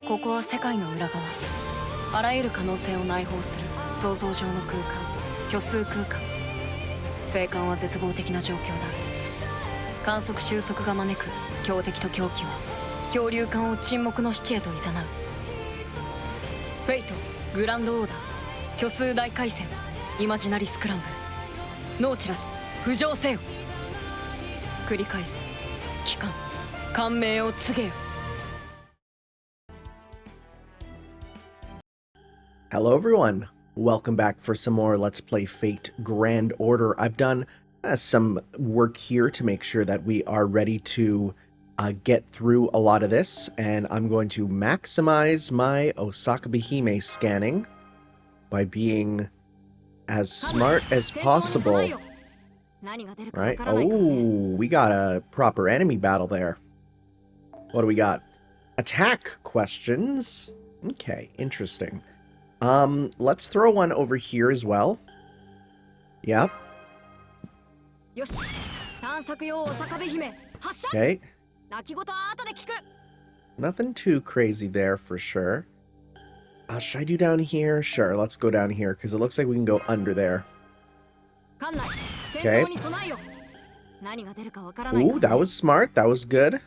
ここは世界の裏側。あらゆる可能性を内包する想像上の空間、虚数空間。生還は絶望的な状況だ。観測収束が招く強敵と狂気は漂流艦を沈黙の死地へと誘う。フェイト、グランドオーダー、虚数大回戦、イマジナリスクランブル、ノーチラス、浮上せよ。繰り返す。帰還、感銘を告げよ。Hello everyone, welcome back for some more Let's Play Fate Grand Order. I've done some work here to make sure that we are ready to get through a lot of this, and I'm going to maximize my Osaka Behime scanning by being as smart as possible. Right? Oh, we got a proper enemy battle there. What do we got? Attack questions. Okay, interesting. Let's throw one over here as well. Yep. Okay. Nothing too crazy there for sure. Should I do down here? Sure, let's go down here because it looks like we can go under there. Okay. Ooh, that was smart. That was good.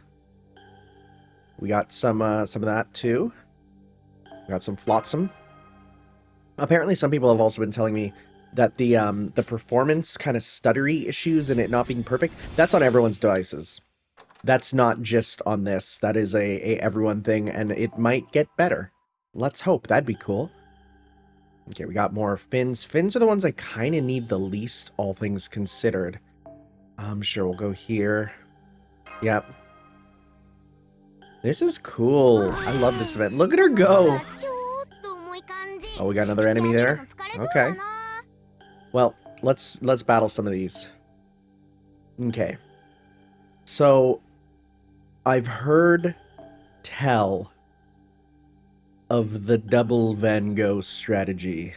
We got some of that too. We got some flotsam. Apparently, some people have also been telling me that the performance kind of stuttery issues and it not being perfect, that's on everyone's devices. That's not just on this. That is a everyone thing, and it might get better. Let's hope. That'd be cool. Okay, we got more fins. Fins are the ones I kind of need the least, all things considered. Sure, we'll go here. Yep. This is cool. I love this event. Look at her go! Oh, we got another enemy there? Okay. Well, let's battle some of these. Okay. So, I've heard tell of the double Van Gogh strategy.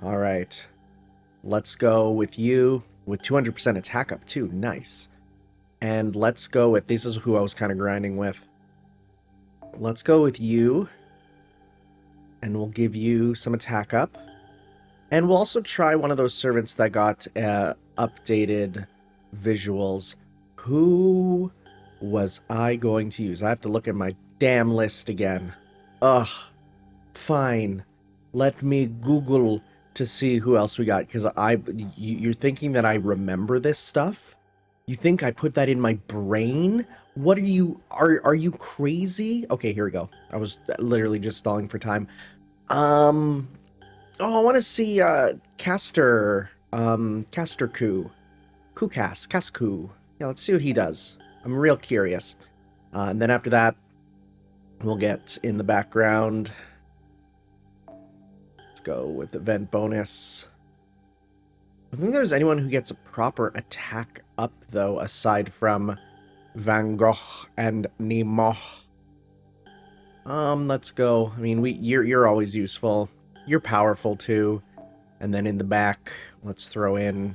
Alright. Let's go with you with 200% attack up too. Nice. And let's go with, this is who I was kind of grinding with. Let's go with you. And we'll give you some attack up. And we'll also try one of those servants that got updated visuals. Who was I going to use? I have to look at my damn list again. Ugh. Fine. Let me Google to see who else we got. Because you're thinking that I remember this stuff? You think I put that in my brain? What are you crazy? Okay, here we go. I was literally just stalling for time. Oh, I want to see Castor Cascu. Yeah, let's see what he does. I'm real curious. And then after that, we'll get in the background. Let's go with event bonus. I don't think there's anyone who gets a proper attack up though, aside from Van Gogh and Nemo. Let's go. I mean, you're always useful. You're powerful too. And then in the back, let's throw in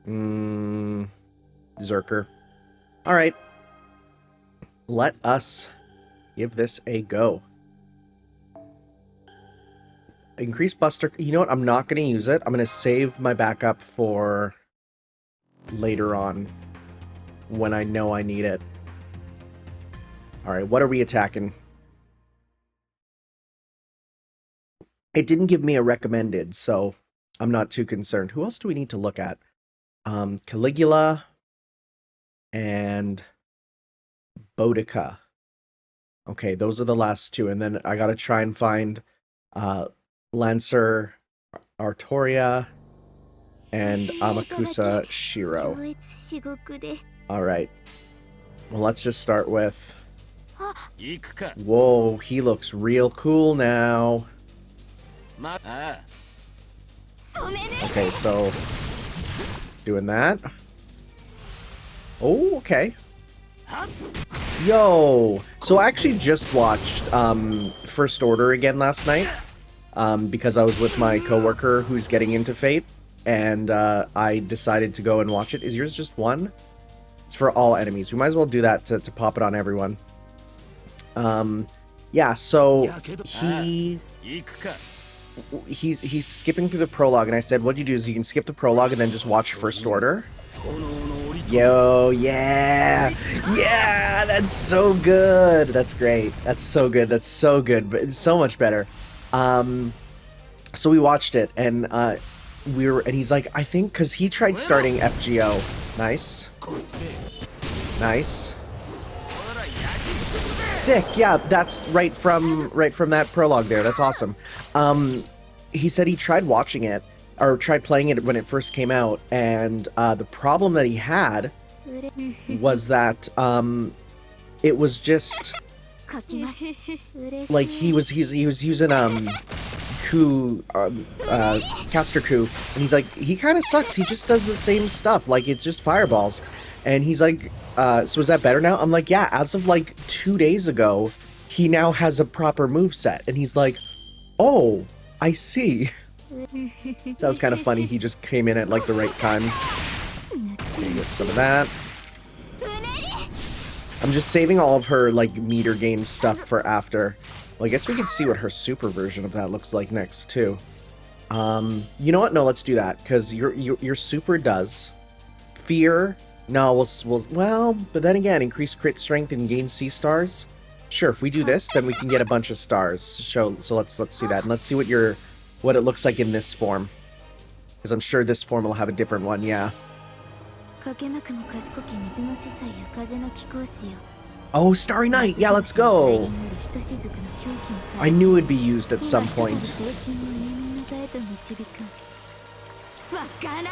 Zerker. All right. Let us give this a go. Increase Buster. You know what? I'm not going to use it. I'm going to save my backup for later on when I know I need it. Alright, what are we attacking? It didn't give me a recommended, so I'm not too concerned. Who else do we need to look at? Caligula and Boudica. Okay, those are the last two. And then I gotta try and find Lancer Artoria and Amakusa Shiro. Alright. Well, let's just start with... Whoa, he looks real cool now. Okay, so... doing that. Oh, okay. Yo! So I actually just watched First Order again last night. Because I was with my coworker who's getting into Fate. And I decided to go and watch it. Is yours just one? It's for all enemies. We might as well do that to pop it on everyone. Yeah, so he's skipping through the prologue, and I said, what you do is you can skip the prologue and then just watch First Order. Yo, yeah, yeah, that's so good. That's great. That's so good. That's so good, but it's so much better. So we watched it, and and he's like, I think, because he tried starting FGO. Nice. Nice. Sick. Yeah, that's right from that prologue there. That's awesome. He said he tried watching it, or tried playing it when it first came out, and the problem that he had was that it was just like he was using caster coup, and he's like, he kind of sucks. He just does the same stuff, like it's just fireballs. And he's like, so is that better now? I'm like, yeah, as of like 2 days ago, he now has a proper move set. And he's like, oh, I see. So that was kind of funny. He just came in at like the right time. Okay, get some of that. I'm just saving all of her like meter gain stuff for after. Well, I guess we can see what her super version of that looks like next too. You know what? No, let's do that, because your super does fear. No, well, but then again, increase crit strength and gain C stars. Sure, if we do this, then we can get a bunch of stars. So let's see that, and let's see what it looks like in this form, because I'm sure this form will have a different one. Yeah. Oh, Starry Night. Yeah, let's go. I knew it'd be used at some point.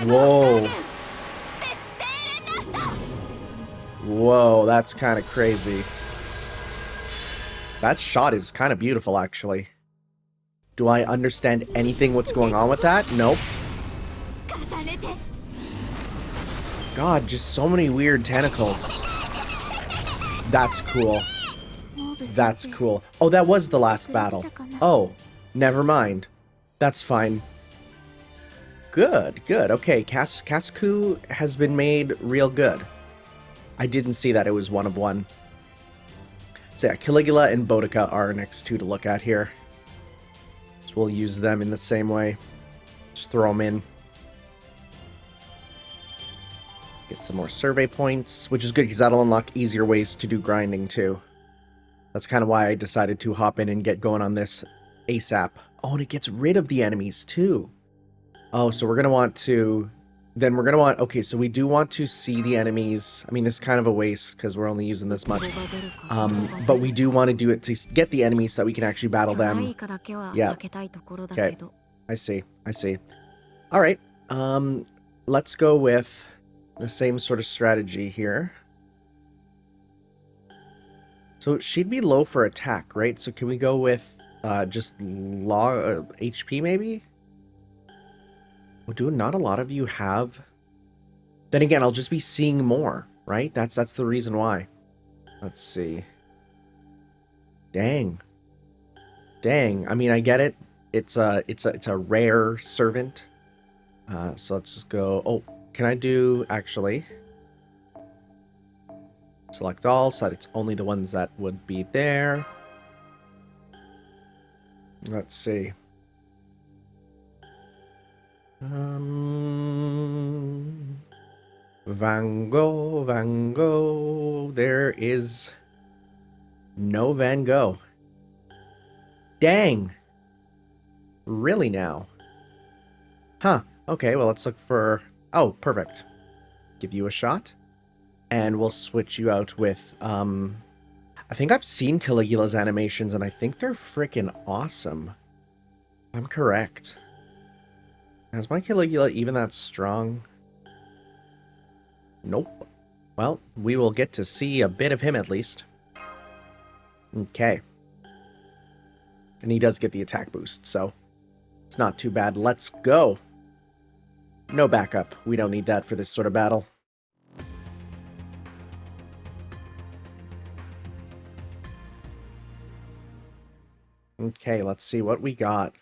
Whoa. Whoa, that's kind of crazy. That shot is kind of beautiful, actually. Do I understand anything what's going on with that? Nope. God, just so many weird tentacles. That's cool. That's cool. Oh, that was the last battle. Oh, never mind. That's fine. Good, good. Okay, Cascu has been made real good. I didn't see that it was one of one. So yeah, Caligula and Boudica are our next two to look at here. So we'll use them in the same way. Just throw them in. Get some more survey points, which is good because that'll unlock easier ways to do grinding too. That's kind of why I decided to hop in and get going on this ASAP. Oh, and it gets rid of the enemies too. Oh, so we're going to want to... Then we're going to want... Okay, so we do want to see the enemies. I mean, this is kind of a waste because we're only using this much. But we do want to do it to get the enemies so that we can actually battle them. Yeah. Okay. I see. I see. All right. Let's go with the same sort of strategy here. So she'd be low for attack, right? So can we go with just HP maybe? Well, do not a lot of you have... Then again, I'll just be seeing more, right? That's the reason why. Let's see. Dang. Dang. I mean, I get it. It's a rare servant. So let's just go... Oh, can I do... Actually... Select all, so that it's only the ones that would be there. Let's see. Van Gogh. There is no Van Gogh. Dang. Really now? Huh. Okay, well, let's look for... Oh, perfect. Give you a shot. And we'll switch you out with... I think I've seen Caligula's animations, and I think they're freaking awesome. I'm correct. Is my Caligula even that strong? Nope. Well, we will get to see a bit of him at least. Okay. And he does get the attack boost, so it's not too bad. Let's go. No backup. We don't need that for this sort of battle. Okay, let's see what we got.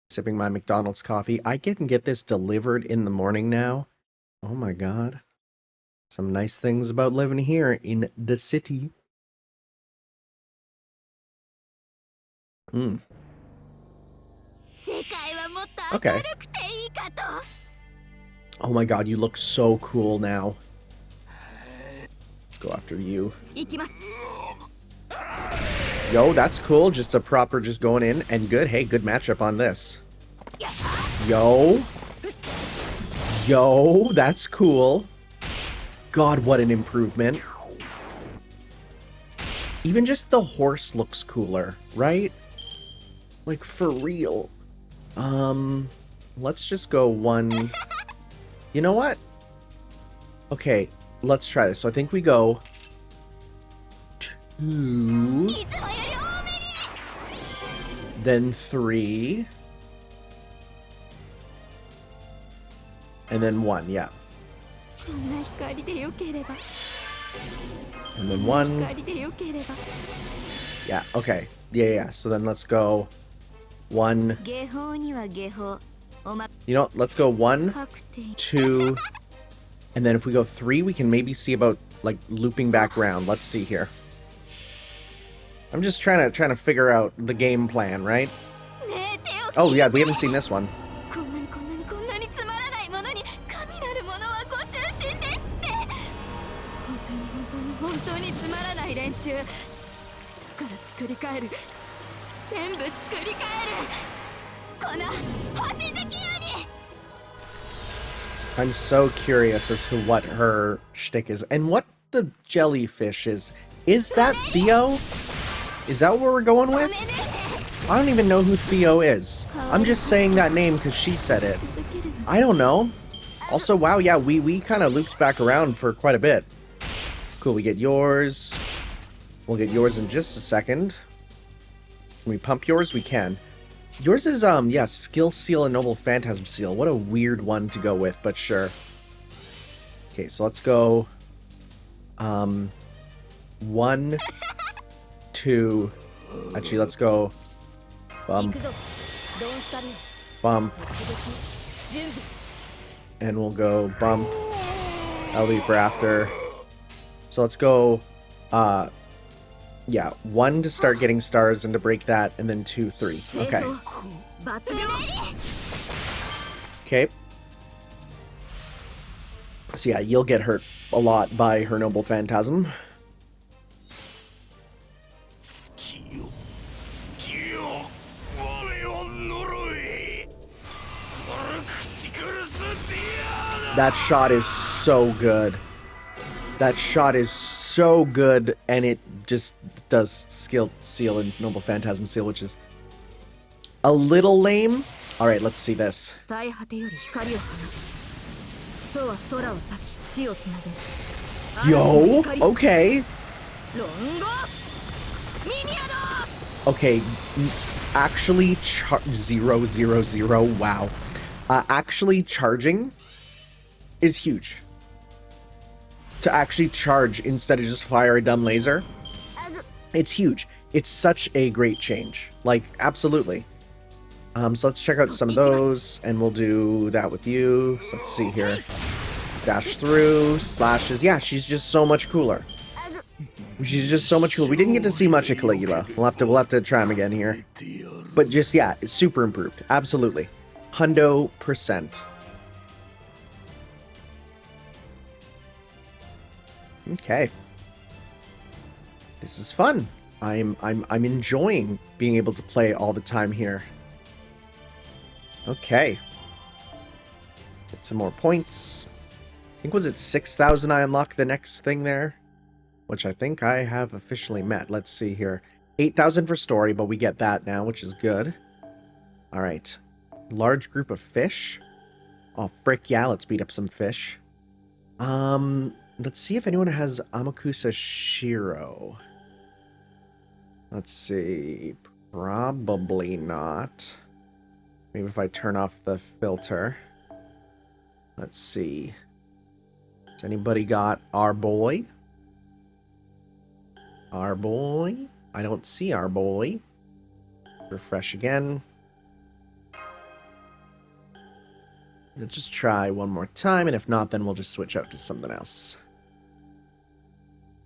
Sipping my McDonald's coffee. I can get this delivered in the morning now. Oh my god. Some nice things about living here in the city. Okay. Oh my god, you look so cool now. Let's go after you. Yo, that's cool. Just a proper just going in and good. Hey, good matchup on this. Yo. Yo, that's cool. God, what an improvement. Even just the horse looks cooler, right? Like, for real. Let's just go one... You know what? Okay, let's try this. So I think we go... 2... Then 3... And then 1, yeah. And then 1. Yeah, okay. Yeah. So then let's go 1. You know, let's go 1, 2, and then if we go 3, we can maybe see about like looping back around. Let's see here. I'm just trying to figure out the game plan, right? Oh yeah, we haven't seen this one. I'm so curious as to what her shtick is and what the jellyfish is. Is that Theo? Is that what we're going with? I don't even know who Theo is. I'm just saying that name because she said it. I don't know. Also, wow, yeah, we kind of looped back around for quite a bit. Cool, we get yours. We'll get yours in just a second. Can we pump yours? We can. Yours is, yeah, Skill Seal and Noble Phantasm Seal. What a weird one to go with, but sure. Okay, so let's go... 1, 2... Actually, let's go... Bump. Bump. And we'll go bump. That'll be for after. So let's go... yeah, 1 to start getting stars and to break that, and then 2, 3. Okay. Okay. So yeah, you'll get hurt a lot by her Noble Phantasm. That shot is so good. That shot is so good, and it just does Skill Seal and Noble Phantasm Seal, which is a little lame. Alright, let's see this. Yo, okay. Okay, actually, 0, 0, 0, wow. Actually charging is huge. To actually charge instead of just fire a dumb laser, it's huge. It's such a great change. Like, absolutely. So let's check out some of those, and we'll do that with you. So let's see here. Dash through, slashes. Yeah, she's just so much cooler. She's just so much cooler. We didn't get to see much of Caligula. We'll have to try him again here. But just, yeah, it's super improved. Absolutely. 100%. Okay. This is fun. I'm enjoying being able to play all the time here. Okay. Get some more points. I think, was it 6,000 I unlocked the next thing there? Which I think I have officially met. Let's see here. 8,000 for story, but we get that now, which is good. Alright. Large group of fish. Oh, frick yeah, let's beat up some fish. Let's see if anyone has Amakusa Shiro. Let's see. Probably not. Maybe if I turn off the filter. Let's see. Has anybody got our boy? Our boy? I don't see our boy. Refresh again. Let's just try one more time, and if not, then we'll just switch out to something else.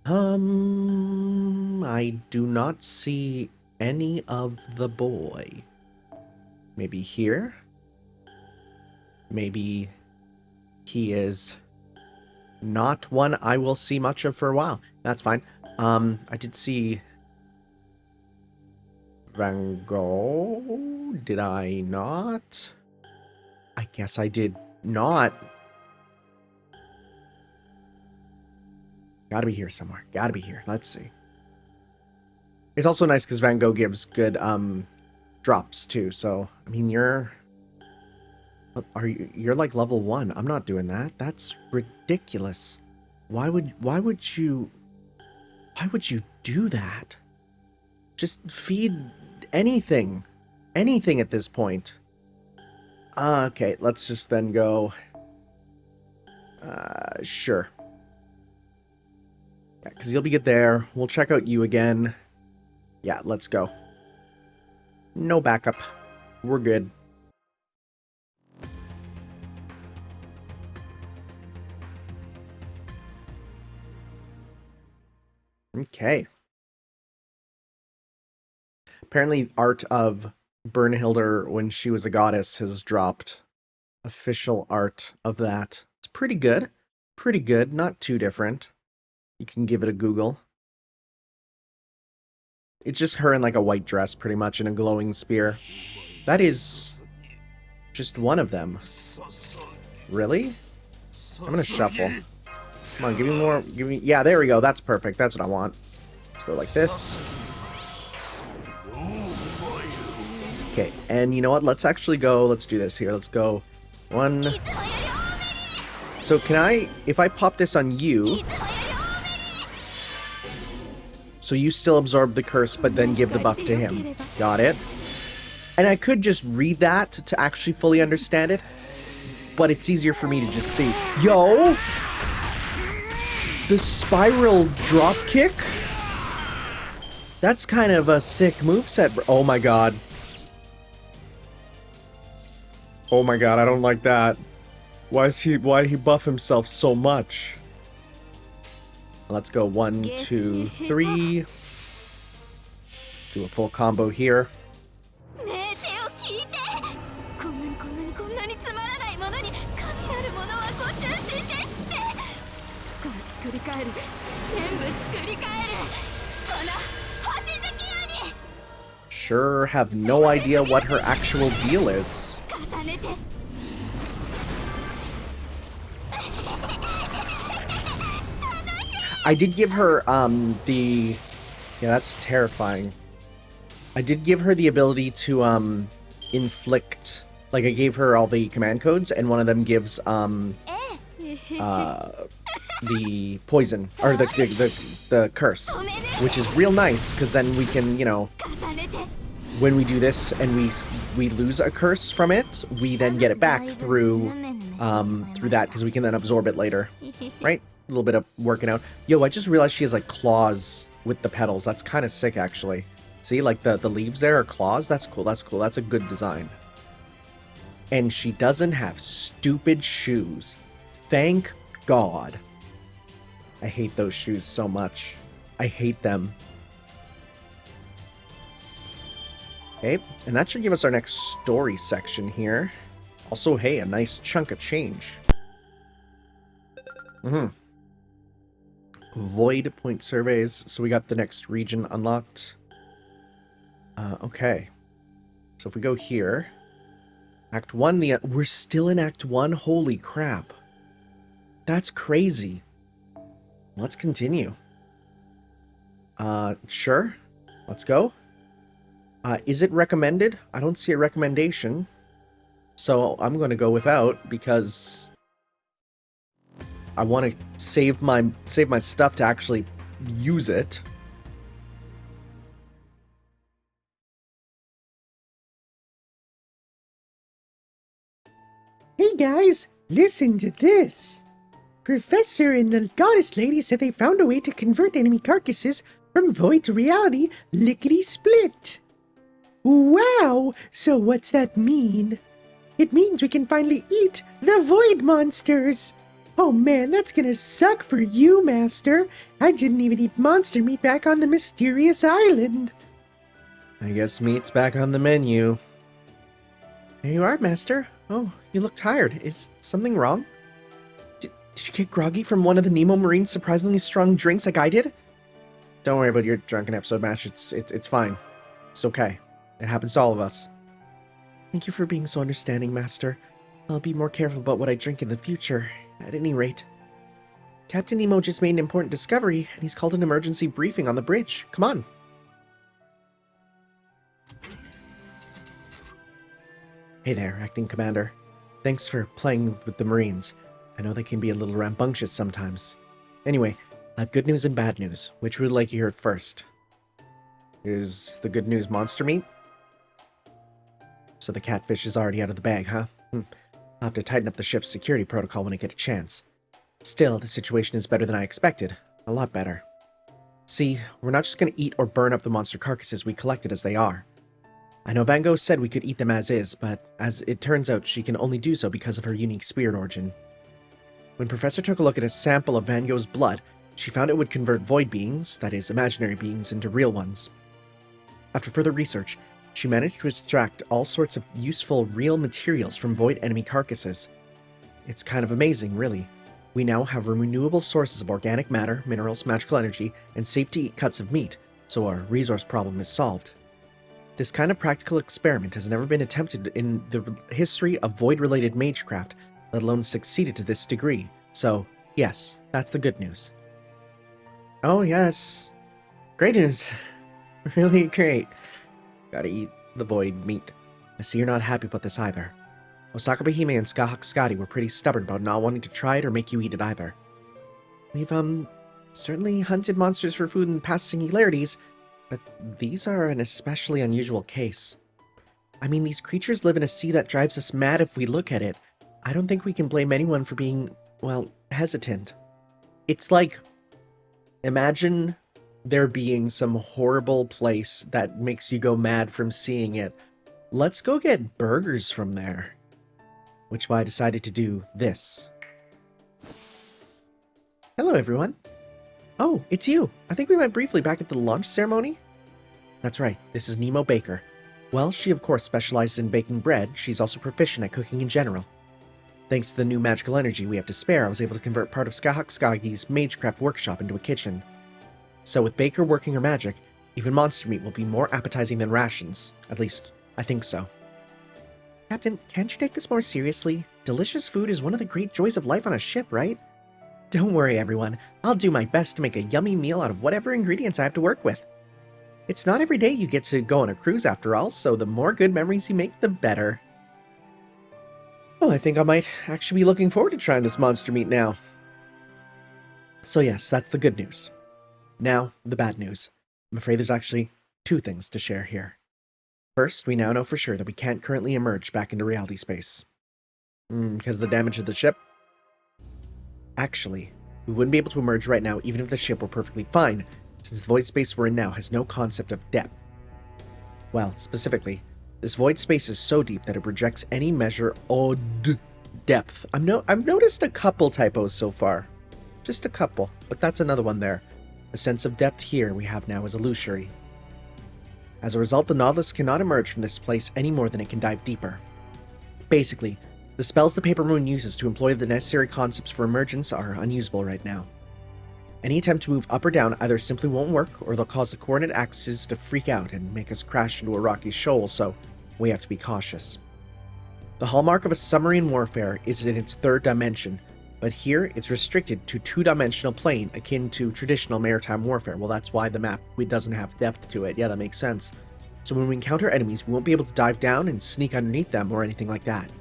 I do not see any of the boy. Maybe here? Maybe he is not one I will see much of for a while. That's fine. I did see Van Gogh. Did I not? I guess I did not. Gotta be here somewhere. Gotta be here. Let's see. It's also nice because Van Gogh gives good drops too. So I mean, you're like level 1. I'm not doing that. That's ridiculous. Why would you do that? Just feed anything at this point. Okay, let's just then go. Sure. Yeah, because you'll be good there. We'll check out you again. Yeah, let's go. No backup. We're good. Okay. Apparently, art of Bernhilder when she was a goddess has dropped. Official art of that. It's pretty good. Pretty good. Not too different. You can give it a Google. It's just her in like a white dress, pretty much, and a glowing spear. That is just one of them. Really? I'm gonna shuffle. Come on, give me more. Give me. Yeah, there we go. That's perfect. That's what I want. Let's go like this. Okay, and you know what? Let's actually go. Let's do this here. Let's go. 1. So can I, if I pop this on you, so you still absorb the curse, but then give the buff to him. Got it. And I could just read that to actually fully understand it, but it's easier for me to just see. Yo! The spiral drop kick? That's kind of a sick moveset. Oh my god. Oh my god, I don't like that. Why did he buff himself so much? Let's go 1, 2, 3. Do a full combo here. Sure have no idea what her actual deal is. I did give her, yeah, that's terrifying. I did give her the ability to, inflict, like, I gave her all the command codes, and one of them gives, the poison, or the curse, which is real nice, because then we can, you know, when we do this and we lose a curse from it, we then get it back through that, because we can then absorb it later, right? A little bit of working out. Yo, I just realized she has like claws with the petals. That's kind of sick, actually. See, like the leaves there are claws. That's cool. That's cool. That's a good design. And she doesn't have stupid shoes. Thank God. I hate those shoes so much. I hate them. Okay, and that should give us our next story section here. Also, hey, a nice chunk of change. Void point surveys. So we got the next region unlocked. Okay. So if we go here, Act 1, we're still in Act 1? Holy crap. That's crazy. Let's continue. Sure. Let's go. Is it recommended? I don't see a recommendation. So I'm going to go without, because I want to save my stuff to actually use it. Hey guys, listen to this. Professor and the goddess lady said they found a way to convert enemy carcasses from void to reality lickety-split. Wow, so what's that mean? It means we can finally eat the void monsters. Oh man, that's gonna suck for you, Master. I didn't even eat monster meat back on the mysterious island. I guess meat's back on the menu. There you are, Master. Oh, you look tired. Is something wrong? Did you get groggy from one of the Nemo Marine's surprisingly strong drinks like I did? Don't worry about your drunken episode, Master. It's fine. It's okay. It happens to all of us. Thank you for being so understanding, Master. I'll be more careful about what I drink in the future, at any rate. Captain Nemo just made an important discovery, and he's called an emergency briefing on the bridge. Come on. Hey there, Acting Commander. Thanks for playing with the Marines. I know they can be a little rambunctious sometimes. Anyway, I have good news and bad news. Which would you like to hear it first? Is the good news monster meat? So the catfish is already out of the bag, huh? I'll have to tighten up the ship's security protocol when I get a chance. Still, the situation is better than I expected. A lot better. See, we're not just going to eat or burn up the monster carcasses we collected as they are. I know Van Gogh said we could eat them as is, but as it turns out, she can only do so because of her unique spirit origin. When Professor took a look at a sample of Van Gogh's blood, she found it would convert void beings, that is, imaginary beings, into real ones. After further research, she managed to extract all sorts of useful, real materials from void enemy carcasses. It's kind of amazing, really. We now have renewable sources of organic matter, minerals, magical energy, and safe-to-eat cuts of meat, so our resource problem is solved. This kind of practical experiment has never been attempted in the history of void-related magecraft, let alone succeeded to this degree. So, yes, that's the good news. Oh, yes. Great news. Really great. Gotta eat the void meat. I see you're not happy about this either. Osaka Bahime and Skahak Skadi were pretty stubborn about not wanting to try it or make you eat it either. We've, certainly hunted monsters for food in past singularities, but these are an especially unusual case. I mean, these creatures live in a sea that drives us mad if we look at it. I don't think we can blame anyone for being, well, hesitant. It's like, imagine there being some horrible place that makes you go mad from seeing it. Let's go get burgers from there. Which is why I decided to do this. Hello, everyone. Oh, it's you. I think we met briefly back at the launch ceremony. That's right, this is Nemo Baker. Well, she of course specializes in baking bread. She's also proficient at cooking in general. Thanks to the new magical energy we have to spare, I was able to convert part of Skahak Skagi's magecraft workshop into a kitchen. So with Baker working her magic, even monster meat will be more appetizing than rations. At least, I think so. Captain, can't you take this more seriously? Delicious food is one of the great joys of life on a ship, right? Don't worry, everyone. I'll do my best to make a yummy meal out of whatever ingredients I have to work with. It's not every day you get to go on a cruise after all, so the more good memories you make, the better. Well, I think I might actually be looking forward to trying this monster meat now. So yes, that's the good news. Now, the bad news. I'm afraid there's actually two things to share here. First, we now know for sure that we can't currently emerge back into reality space. Because of the damage to the ship? Actually, we wouldn't be able to emerge right now even if the ship were perfectly fine, since the void space we're in now has no concept of depth. Well, specifically, this void space is so deep that it rejects any measure of depth. I've noticed a couple typos so far. Just a couple, but that's another one there. The sense of depth here we have now is illusory. As a result, the Nautilus cannot emerge from this place any more than it can dive deeper. Basically, the spells the Paper Moon uses to employ the necessary concepts for emergence are unusable right now. Any attempt to move up or down either simply won't work, or they'll cause the coordinate axes to freak out and make us crash into a rocky shoal, so we have to be cautious. The hallmark of a submarine warfare is in its third dimension, but here it's restricted to two-dimensional plane akin to traditional maritime warfare. Well, that's why the map doesn't have depth to it. Yeah, that makes sense. So when we encounter enemies, we won't be able to dive down and sneak underneath them or anything like that.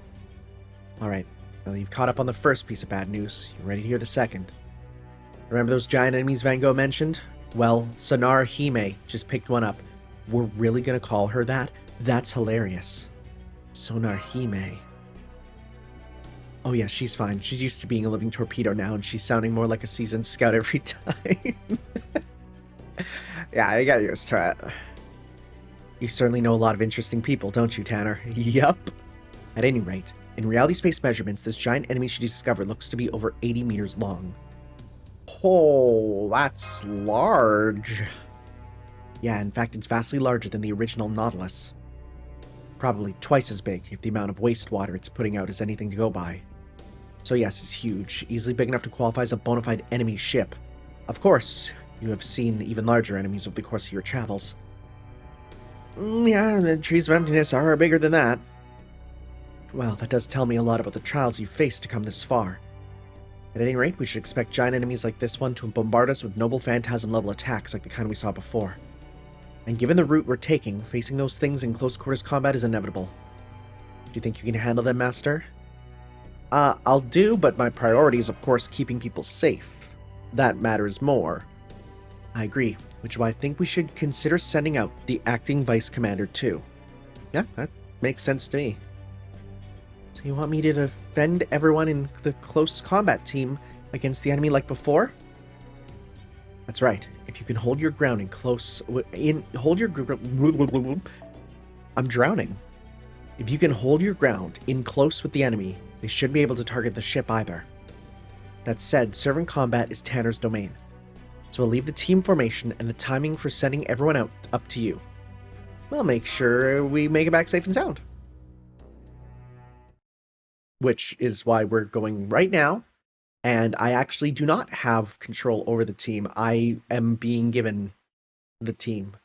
Alright, now that you've caught up on the first piece of bad news, you're ready to hear the second. Remember those giant enemies Van Gogh mentioned? Well, Sonar Hime just picked one up. We're really gonna call her that? That's hilarious. Sonar Hime. Oh yeah, she's fine. She's used to being a living torpedo now, and she's sounding more like a seasoned scout every time. Yeah, I got used to it. You certainly know a lot of interesting people, don't you, Tanner? Yup. At any rate, In reality space measurements, this giant enemy she discovered looks to be over 80 meters long. Oh, that's large. Yeah, in fact, it's vastly larger than the original Nautilus. Probably twice as big if the amount of wastewater it's putting out is anything to go by. So yes, it's huge, easily big enough to qualify as a bona fide enemy ship. Of course, you have seen even larger enemies over the course of your travels. Yeah, the trees of emptiness are bigger than that. Well, that does tell me a lot about the trials you've faced to come this far. At any rate, we should expect giant enemies like this one to bombard us with noble phantasm-level attacks like the kind we saw before. And given the route we're taking, facing those things in close-quarters combat is inevitable. Do you think you can handle them, Master? I'll do, but my priority is, of course, keeping people safe. That matters more. I agree, which is why I think we should consider sending out the acting Vice Commander, too. Yeah, that makes sense to me. So you want me to defend everyone in the close combat team against the enemy like before? That's right. If you can hold your ground in close... I'm drowning. If you can hold your ground in close with the enemy, they shouldn't be able to target the ship either. That said, servant combat is Tanner's domain. So we'll leave the team formation and the timing for sending everyone out up to you. We'll make sure we make it back safe and sound. Which is why we're going right now. And I actually do not have control over the team. I am being given the team.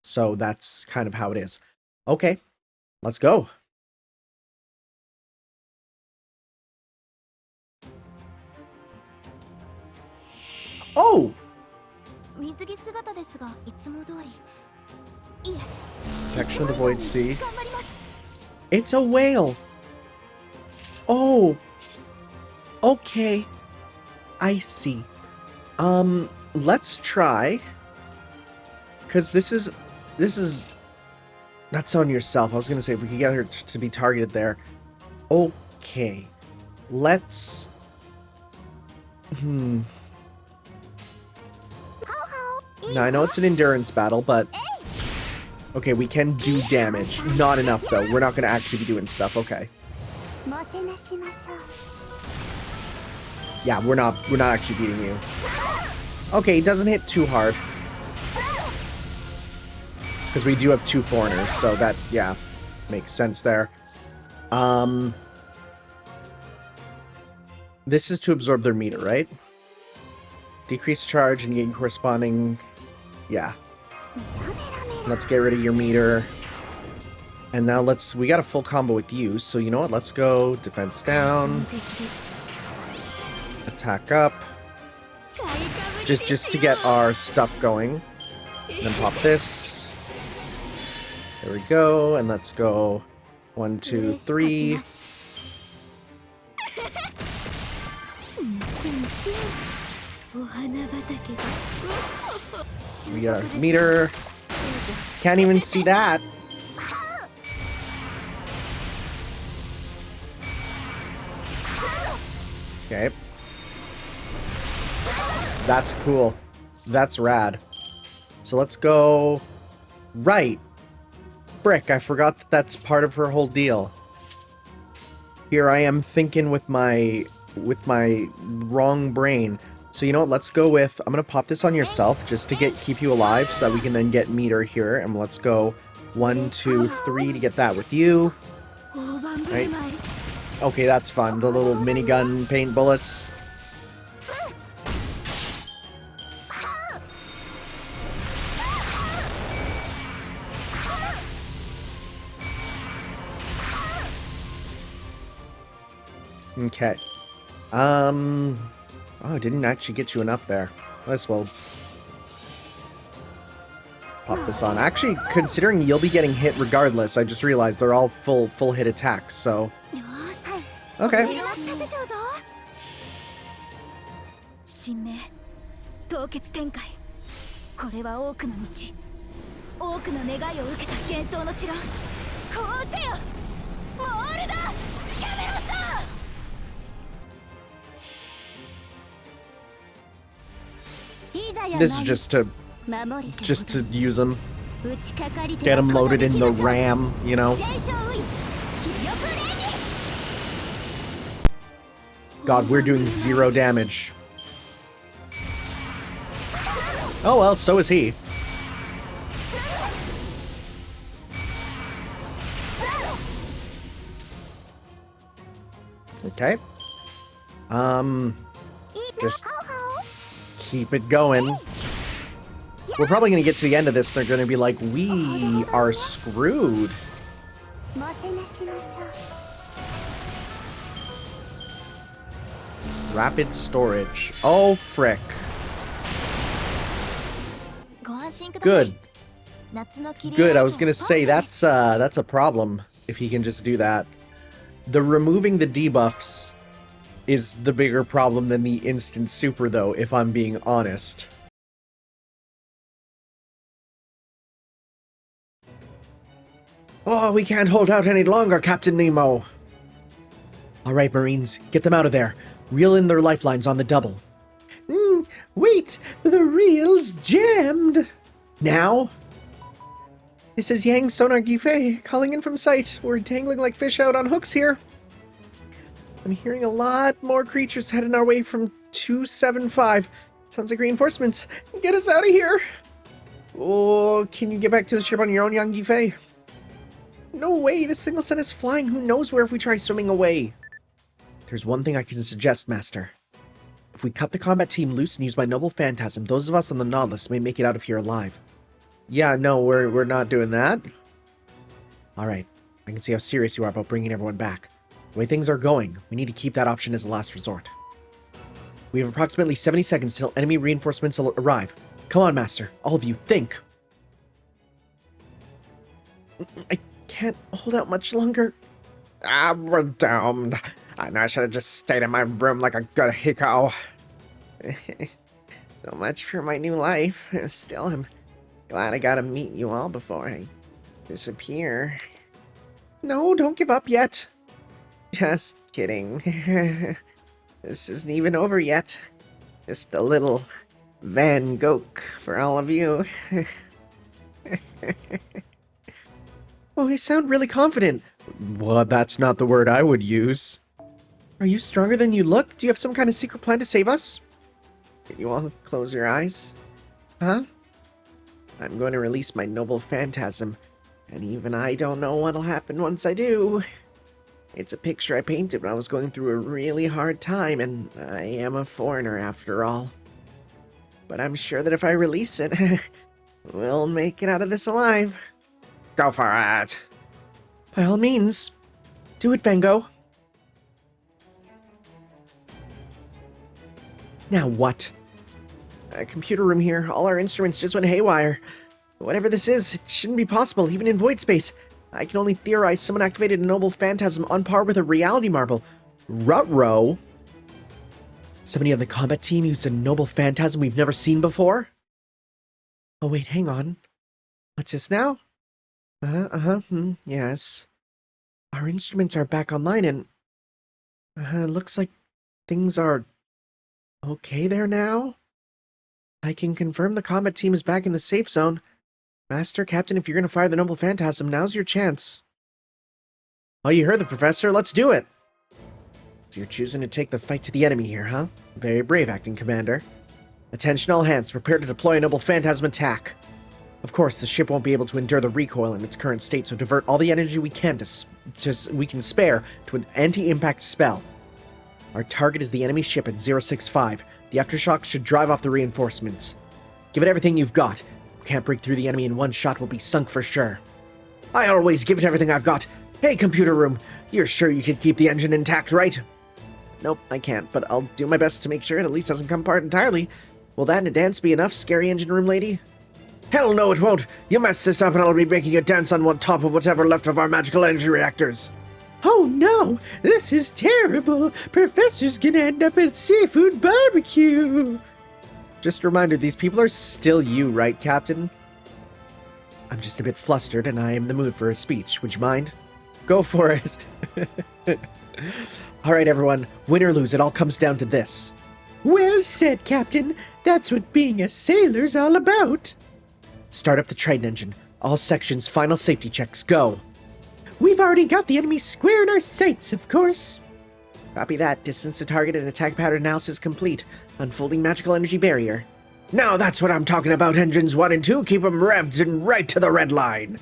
So that's kind of how it is. Okay, let's go. Oh! Protection of the Void Sea. It's a whale! Oh! Okay. I see. Let's try. Because this is... That's on yourself. I was going to say, if we could get her to be targeted there. Okay. Let's... Now, I know it's an endurance battle, but... Okay, we can do damage. Not enough, though. We're not going to actually be doing stuff. Okay. Yeah, we're not actually beating you. Okay, it doesn't hit too hard. Because we do have 2 foreigners, so that, yeah, makes sense there. This is to absorb their meter, right? Decrease charge and gain corresponding... Yeah. Let's get rid of your meter. And now we got a full combo with you, so you know what? Let's go defense down. Attack up. Just to get our stuff going. And then pop this. There we go, and let's go 1, 2, 3. We got our meter. Can't even see that. Okay. That's cool. That's rad. So let's go right. Frick, I forgot that that's part of her whole deal. Here I am thinking with my wrong brain. So you know what, let's go with, I'm going to pop this on yourself just to keep you alive so that we can then get meter here. And let's go 1, 2, 3 to get that with you. Right. Okay, that's fun. The little minigun paint bullets. Okay. Oh, I didn't actually get you enough there. Let's well pop this on. Actually, considering you'll be getting hit regardless, I just realized they're all full hit attacks, so... Okay. This is just to use them. Get them loaded in the RAM, you know. God, we're doing 0 damage. Oh well, so is he. Okay. Just keep it going. We're probably going to get to the end of this. They're going to be like, we are screwed. Rapid storage. Oh, frick. Good. Good. I was going to say, that's a problem if he can just do that. The removing the debuffs is the bigger problem than the instant super, though, if I'm being honest. Oh, we can't hold out any longer, Captain Nemo. All right, Marines, get them out of there. Reel in their lifelines on the double. Wait, the reel's jammed. Now? This is Yang Sonar Gifei, calling in from site. We're tangling like fish out on hooks here. I'm hearing a lot more creatures heading our way from 275. Sounds like reinforcements. Get us out of here! Oh, can you get back to the ship on your own, Yang Gifei? No way, this thing will send us flying who knows where if we try swimming away. There's one thing I can suggest, Master. If we cut the combat team loose and use my noble phantasm, those of us on the Nautilus may make it out of here alive. Yeah, no, we're not doing that. Alright, I can see how serious you are about bringing everyone back. The way things are going, we need to keep that option as a last resort. We have approximately 70 seconds till enemy reinforcements will arrive. Come on, Master. All of you, think. I can't hold out much longer. We're doomed. I know I should have just stayed in my room like a good hiko. So much for my new life. Still, I'm glad I got to meet you all before I disappear. No, don't give up yet. Just kidding. This isn't even over yet. Just a little Van Gogh for all of you. Oh, you sound really confident. Well, that's not the word I would use. Are you stronger than you look? Do you have some kind of secret plan to save us? Can you all close your eyes? Huh? I'm going to release my noble phantasm, and even I don't know what'll happen once I do. It's a picture I painted when I was going through a really hard time, and I am a foreigner after all. But I'm sure that if I release it, we'll make it out of this alive. Go for it. By all means. Do it, Van Gogh. Now what? A computer room here. All our instruments just went haywire. Whatever this is, it shouldn't be possible, even in void space. I can only theorize someone activated a noble phantasm on par with a reality marble. Ruh-roh? Somebody on the combat team used a noble phantasm we've never seen before? Oh wait, hang on. What's this now? Yes. Our instruments are back online and... looks like things are... okay there now? I can confirm the combat team is back in the safe zone. Master, Captain, if you're going to fire the Noble Phantasm, now's your chance. Oh, you heard the Professor. Let's do it. So you're choosing to take the fight to the enemy here, huh? Very brave acting, Commander. Attention all hands. Prepare to deploy a Noble Phantasm attack. Of course, the ship won't be able to endure the recoil in its current state, so divert all the energy we can spare to an anti-impact spell. Our target is the enemy ship at 065. The aftershock should drive off the reinforcements. Give it everything you've got. Can't break through the enemy in one shot, will be sunk for sure. I always give it everything I've got. Hey, computer room, you're sure you can keep the engine intact, right? Nope, I can't, but I'll do my best to make sure it at least doesn't come apart entirely. Will that and a dance be enough, scary engine room lady? Hell no, it won't. You mess this up and I'll be making a dance on one top of whatever left of our magical energy reactors. Oh no, this is terrible. Professor's gonna end up at seafood barbecue. Just a reminder, these people are still you, right, Captain? I'm just a bit flustered and I am in the mood for a speech. Would you mind? Go for it. Alright, everyone. Win or lose, it all comes down to this. Well said, Captain. That's what being a sailor's all about. Start up the Triton engine. All sections, final safety checks, go. We've already got the enemy square in our sights, of course. Copy that. Distance to target and attack pattern analysis complete. Unfolding magical energy barrier. Now that's what I'm talking about, engines 1 and 2. Keep them revved and right to the red line.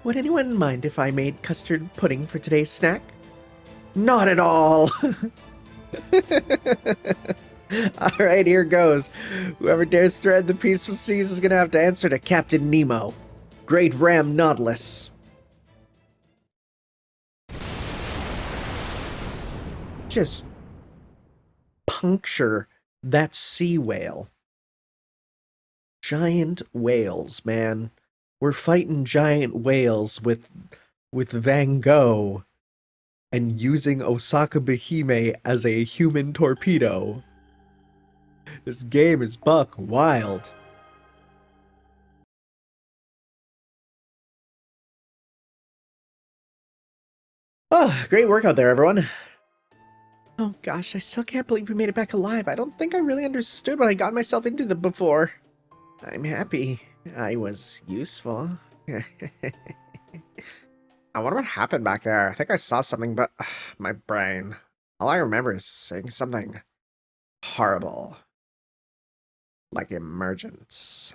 Would anyone mind if I made custard pudding for today's snack? Not at all. Alright, here goes. Whoever dares thread the peaceful seas is going to have to answer to Captain Nemo. Great Ram Nautilus. Just puncture that sea whale. Giant whales, man. We're fighting giant whales with Van Gogh and using Osaka Behime as a human torpedo. This game is buck wild. Oh, great work out there, everyone. Oh gosh, I still can't believe we made it back alive. I don't think I really understood what I got myself into before. I'm happy I was useful. I wonder what happened back there. I think I saw something, but my brain. All I remember is saying something horrible. Like emergence.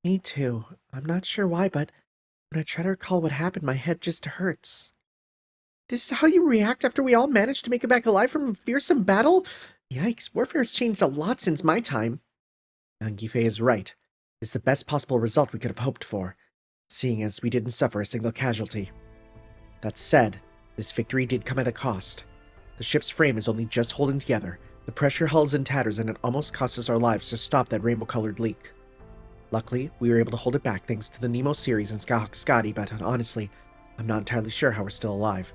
Me too. I'm not sure why, but when I try to recall what happened, my head just hurts. This is how you react after we all managed to make it back alive from a fearsome battle? Yikes, warfare has changed a lot since my time. Gife is right. It's the best possible result we could have hoped for, seeing as we didn't suffer a single casualty. That said, this victory did come at a cost. The ship's frame is only just holding together, the pressure hull's in tatters, and it almost cost us our lives to stop that rainbow-colored leak. Luckily, we were able to hold it back thanks to the Nemo series and Skyhawk Scotty, but honestly, I'm not entirely sure how we're still alive.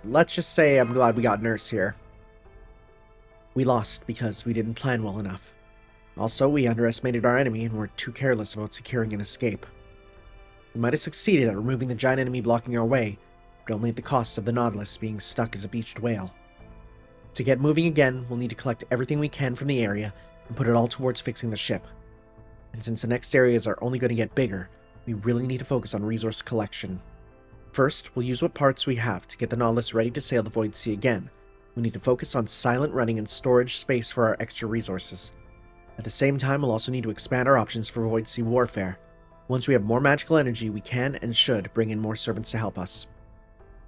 Let's just say I'm glad we got Nurse here. We lost because we didn't plan well enough. Also, we underestimated our enemy and were too careless about securing an escape. We might have succeeded at removing the giant enemy blocking our way, but only at the cost of the Nautilus being stuck as a beached whale. To get moving again, we'll need to collect everything we can from the area and put it all towards fixing the ship. And since the next areas are only going to get bigger, we really need to focus on resource collection. First, we'll use what parts we have to get the Nautilus ready to sail the Void Sea again. We need to focus on silent running and storage space for our extra resources. At the same time, we'll also need to expand our options for Void Sea warfare. Once we have more magical energy, we can and should bring in more servants to help us.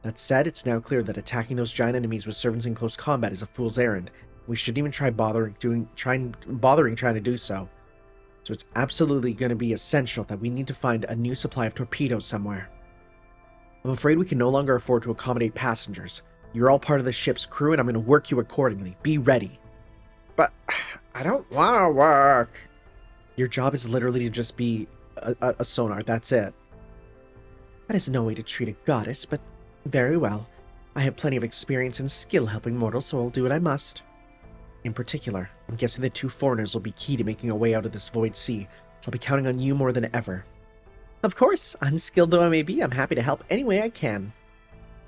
That said, it's now clear that attacking those giant enemies with servants in close combat is a fool's errand. We shouldn't even try bothering trying to do so. So it's absolutely going to be essential that we need to find a new supply of torpedoes somewhere. I'm afraid we can no longer afford to accommodate passengers. You're all part of the ship's crew, and I'm going to work you accordingly. Be ready. But I don't want to work. Your job is literally to just be a sonar, that's it. That is no way to treat a goddess, but very well. I have plenty of experience and skill helping mortals, so I'll do what I must. In particular, I'm guessing the 2 foreigners will be key to making a way out of this Void Sea, so I'll be counting on you more than ever. Of course, unskilled though I may be, I'm happy to help any way I can.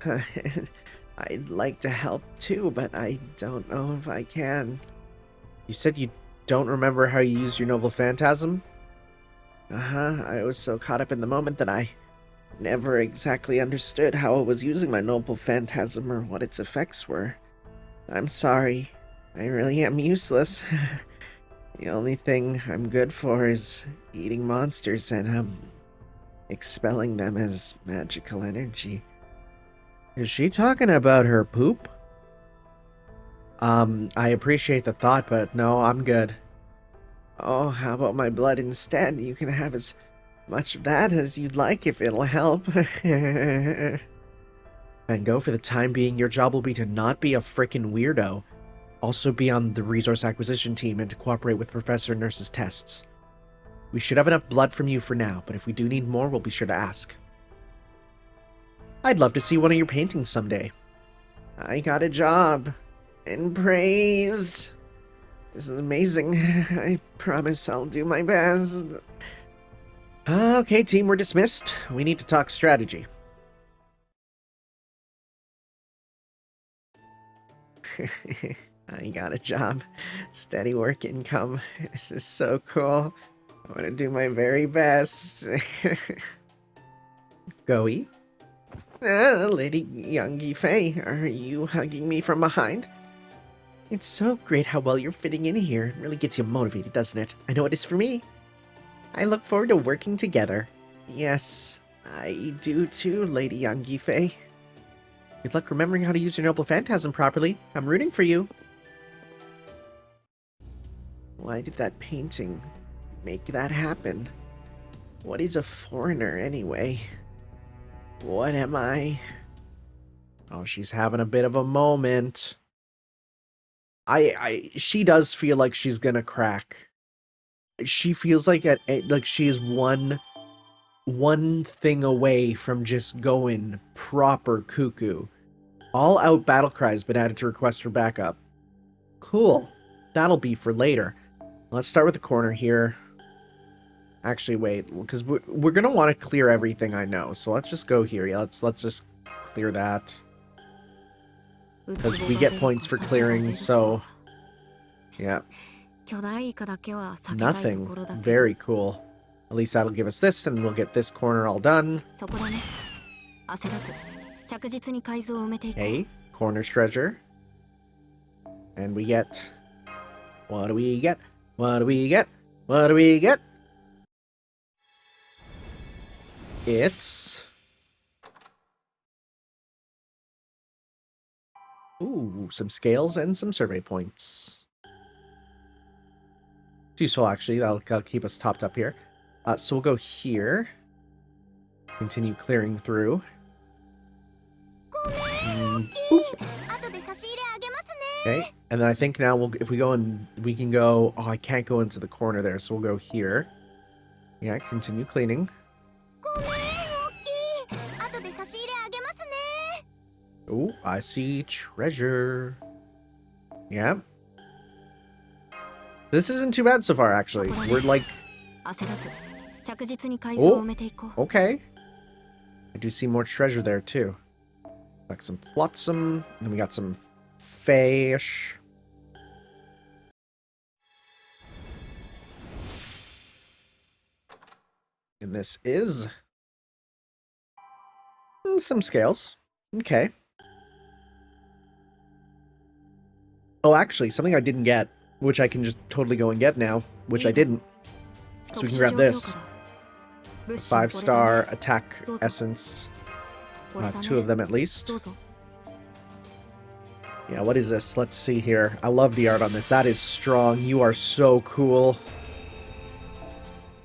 I'd like to help too, but I don't know if I can. You said you don't remember how you used your noble phantasm? I was so caught up in the moment that I never exactly understood how I was using my noble phantasm or what its effects were. I'm sorry. I really am useless. The only thing I'm good for is eating monsters and, expelling them as magical energy. Is she talking about her poop? I appreciate the thought, but no, I'm good. Oh, how about my blood instead? You can have as much of that as you'd like if it'll help. Van Gogh, for the time being, your job will be to not be a frickin' weirdo. Also be on the resource acquisition team and to cooperate with Professor Nurse's tests. We should have enough blood from you for now, but if we do need more, we'll be sure to ask. I'd love to see one of your paintings someday. I got a job. And praise. This is amazing. I promise I'll do my best. Okay, team, we're dismissed. We need to talk strategy. I got a job. Steady work income. This is so cool. I'm gonna do my very best. Goey? Lady Youngie Fei, are you hugging me from behind? It's so great how well you're fitting in here. It really gets you motivated, doesn't it? I know it is for me. I look forward to working together. Yes, I do too, Lady Youngie Fei. Good luck remembering how to use your noble phantasm properly. I'm rooting for you. Why did that painting make that happen? What is a foreigner anyway? What am I? Oh, she's having a bit of a moment. She does feel like she's gonna crack. She feels like like she is one thing away from just going proper cuckoo. All out battle cries been added to request for backup. Cool. That'll be for later. Let's start with the corner here. Actually, wait, because we're gonna want to clear everything I know. So let's just go here. Yeah, let's just clear that. Because we get points for clearing, so yeah. Nothing. Very cool. At least that'll give us this, and we'll get this corner all done. Hey, corner treasure. And we get... What do we get? What do we get? What do we get? It's... Ooh, some scales and some survey points. It's useful, actually. That'll keep us topped up here. So we'll go here. Continue clearing through. Boop. Okay, and then I think now if we go and we can go... Oh, I can't go into the corner there, so we'll go here. Yeah, continue cleaning. Oh, I see treasure. Yeah. This isn't too bad so far, actually. We're like... Oh, okay. I do see more treasure there, too. Like some flotsam, and then we got some fish. And this is... some scales. Okay. Oh, actually, something I didn't get, which I can just totally go and get now, which I didn't. So we can grab this. 5-star attack essence. 2 of them at least. Yeah, what is this? Let's see here. I love the art on this. That is strong. You are so cool.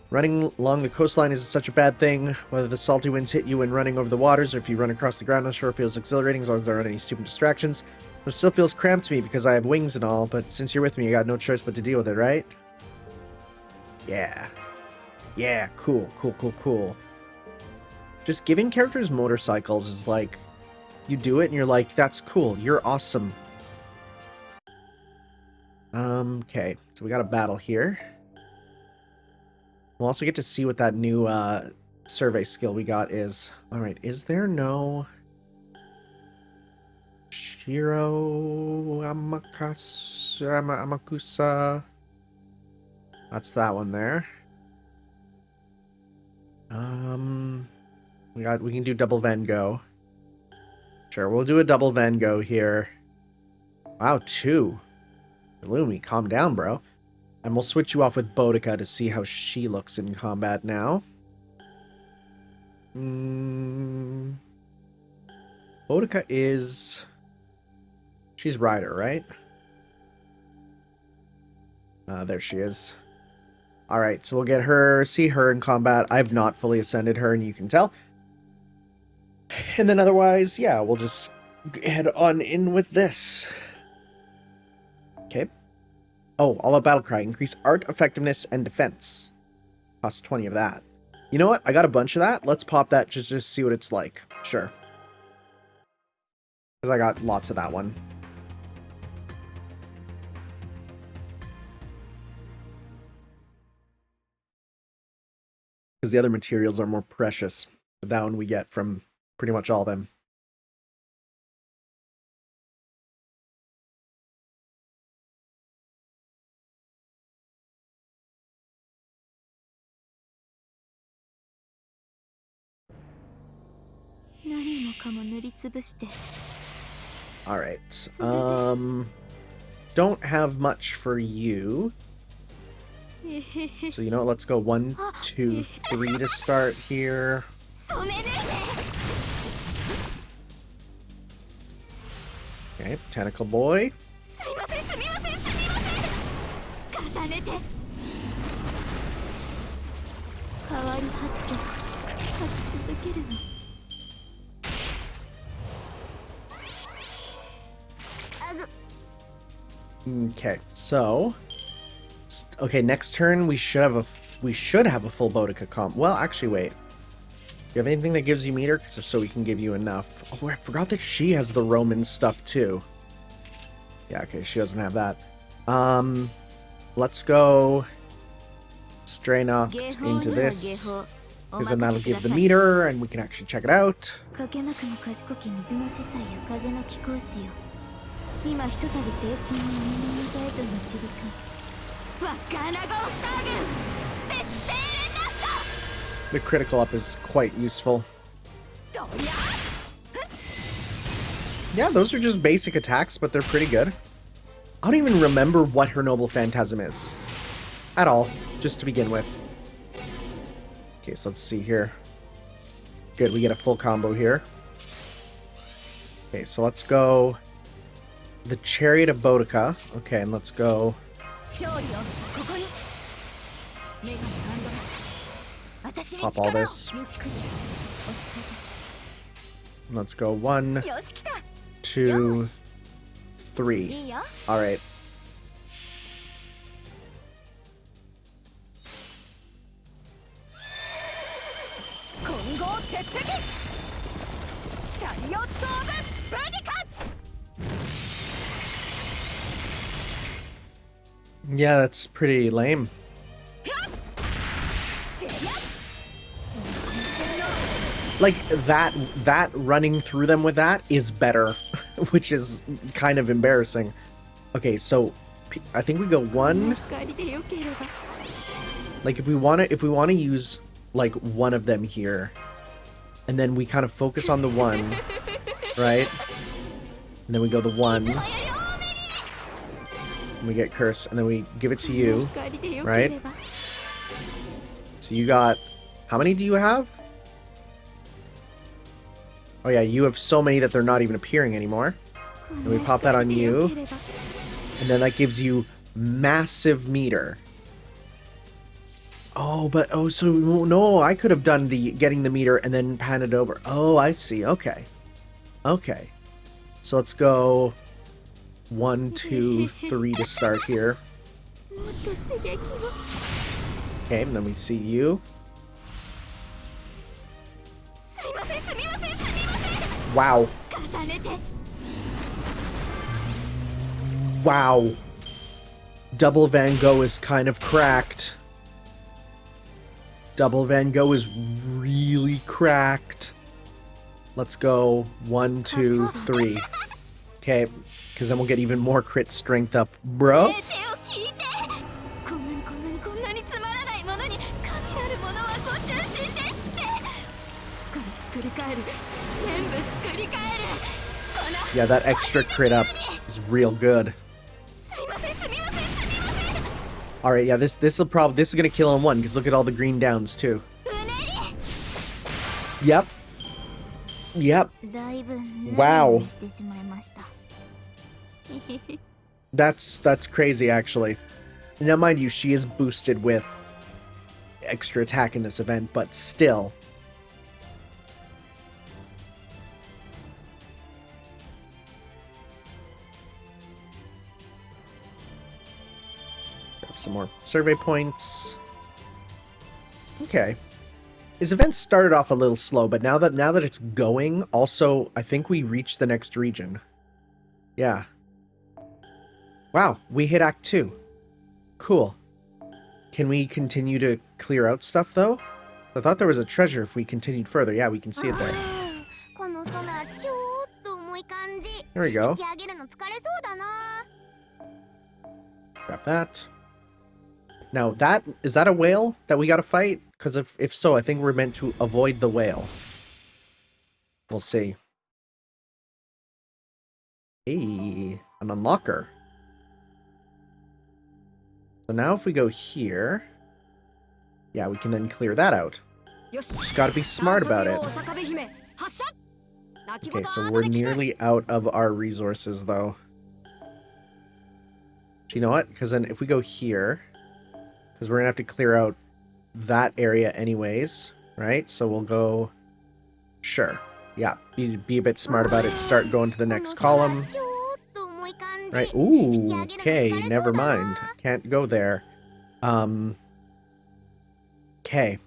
Running along the coastline isn't such a bad thing. Whether the salty winds hit you when running over the waters or if you run across the ground on shore, feels exhilarating as long as there aren't any stupid distractions. It still feels cramped to me because I have wings and all, but since you're with me, I got no choice but to deal with it, right? Yeah. Yeah, cool, cool, cool, cool. Just giving characters motorcycles is like... You do it and you're like, that's cool, you're awesome. Okay, so we got a battle here. We'll also get to see what that new survey skill we got is. Alright, is there no... Shiro Amakusa. That's that one there. We can do double Van Gogh. Sure, we'll do a double Van Gogh here. Wow, 2. Jollumi, calm down, bro. And we'll switch you off with Boudica to see how she looks in combat now. Boudica is... She's Rider, right? There she is. Alright, so we'll get her, see her in combat. I've not fully ascended her, and you can tell. And then otherwise, yeah, we'll just head on in with this. Okay. Oh, all out battle cry. Increase art, effectiveness, and defense. Cost 20 of that. You know what? I got a bunch of that. Let's pop that just see what it's like. Sure. Because I got lots of that one. Because the other materials are more precious. But that one we get from pretty much all of them. Alright. Don't have much for you. So you know what, let's go 1, 2, 3 to start here. Okay, Tentacle Boy. Okay, so okay, next turn we should have a full Boudica comp. Well, actually, wait. Do you have anything that gives you meter? Because if so, we can give you enough. Oh, I forgot that she has the Roman stuff too. Yeah, okay, she doesn't have that. Let's go Stray Knocked into this, because then that'll give the meter, and we can actually check it out. The critical up is quite useful. Yeah, those are just basic attacks, but they're pretty good. I don't even remember what her Noble Phantasm is. At all, just to begin with. Okay, so let's see here. Good, we get a full combo here. Okay, so let's go the Chariot of Boudica. Okay, and let's go... Pop all this. Let's go 1, 2, 3. Alright. Yeah, that's pretty lame. Like, that running through them with that is better, which is kind of embarrassing. Okay, so I think we go 1. Like, if we want to use like one of them here, and then we kind of focus on the 1, right? And then we go the 1. And we get Curse, and then we give it to you, right? So you got, how many do you have? Oh yeah, you have so many that they're not even appearing anymore. And we pop that on you. And then that gives you massive meter. Oh, but, oh, so, no, I could have done the getting the meter and then pan it over. Oh, I see, okay. Okay. So let's go 1, 2, 3 to start here. Okay, and then we see you. Wow. Wow. Double Van Gogh is kind of cracked. Double Van Gogh is really cracked. Let's go 1, 2, 3. Okay, because then we'll get even more crit strength up, bro. Yeah, that extra crit up is real good. Alright, yeah, this is gonna kill in 1, because look at all the green downs too. Yep. Yep. Wow. That's crazy, actually. Now, mind you, she is boosted with extra attack in this event, but still. Grab some more survey points. Okay. His event started off a little slow, but now that it's going, also, I think we reached the next region. Yeah. Wow, we hit Act 2. Cool. Can we continue to clear out stuff, though? I thought there was a treasure if we continued further. Yeah, we can see it there. There we go. Grab that. Now, is that a whale that we gotta fight? Because if so, I think we're meant to avoid the whale. We'll see. Hey, an unlocker. So now if we go here, yeah, we can then clear that out. Just gotta be smart about it. Okay, so we're nearly out of our resources, though. Do you know what? Because then if we go here, because we're gonna have to clear out that area anyways, right? So we'll go... Sure. Yeah, be a bit smart about it. Start going to the next column. Right. Ooh, okay, never mind. Can't go there. Okay.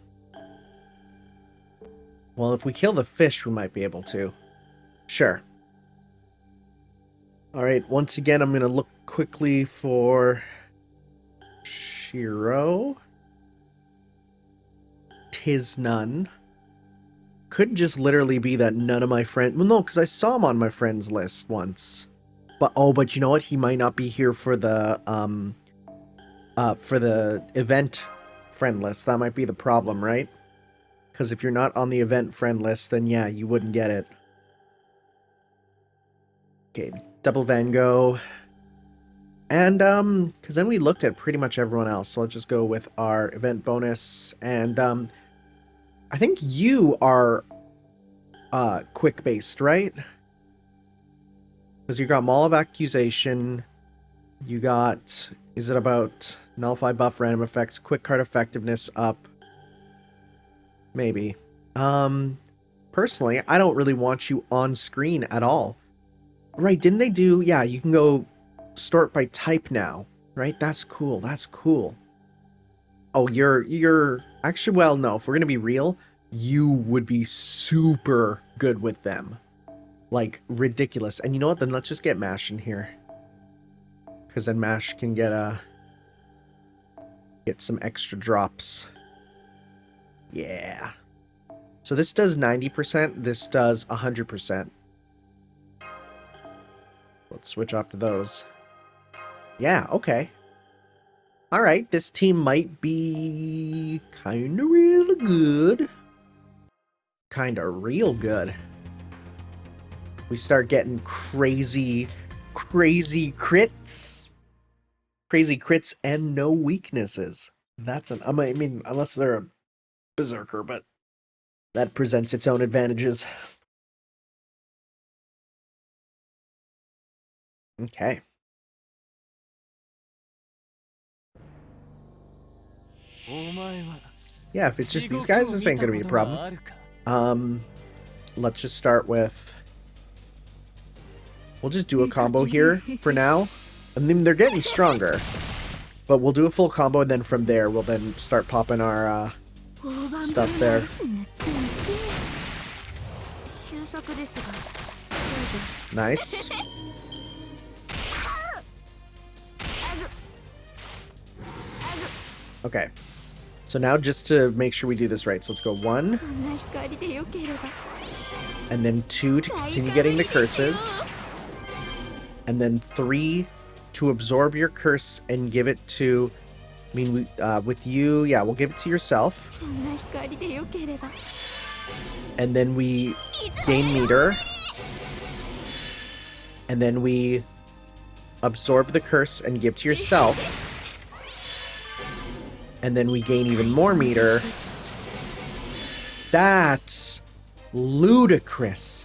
Well, if we kill the fish, we might be able to. Sure. Alright, once again, I'm going to look quickly for... Shiro. Tis none. Could just literally be that none of my friends... Well, no, because I saw him on my friends list once. But you know what? He might not be here for the event friend list. That might be the problem, right? Because if you're not on the event friend list, then yeah, you wouldn't get it. Okay, double Van Gogh. And, because then we looked at pretty much everyone else. So let's just go with our event bonus. And, I think you are, quick-based, right? Because you got Maul of Accusation, you got, is it about Nullify Buff Random Effects, Quick Card Effectiveness up? Maybe. Personally, I don't really want you on screen at all. Right, didn't they do, yeah, you can go sort by type now, right? That's cool, that's cool. Oh, you're, actually, well, no, if we're gonna be real, you would be super good with them. Like, ridiculous. And you know what? Then let's just get Mash in here. Because then Mash can get some extra drops. Yeah. So this does 90%. This does 100%. Let's switch off to those. Yeah, okay. Alright, this team might be kind of real good. Kind of real good. We start getting crazy crits. Crazy crits and no weaknesses. That's an... I mean, unless they're a berserker, but that presents its own advantages. Okay. Yeah, if it's just these guys, this ain't gonna be a problem. Let's just start with... We'll just do a combo here for now. I mean, they're getting stronger. But we'll do a full combo, and then from there, we'll then start popping our stuff there. Nice. Okay. So now just to make sure we do this right. So let's go 1. And then 2 to continue getting the curses. And then 3 to absorb your curse and give it to... I mean, with you, yeah, we'll give it to yourself. And then we gain meter. And then we absorb the curse and give to yourself. And then we gain even more meter. That's ludicrous.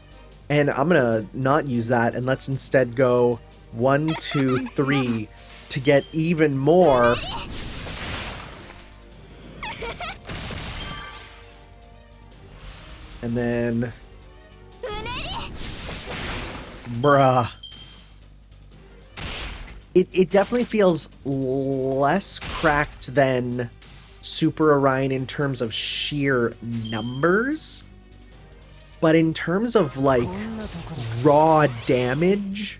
And I'm gonna not use that, and let's instead go 1, 2, 3 to get even more. And then... Bruh. It definitely feels less cracked than Super Orion in terms of sheer numbers. But in terms of, like, raw damage,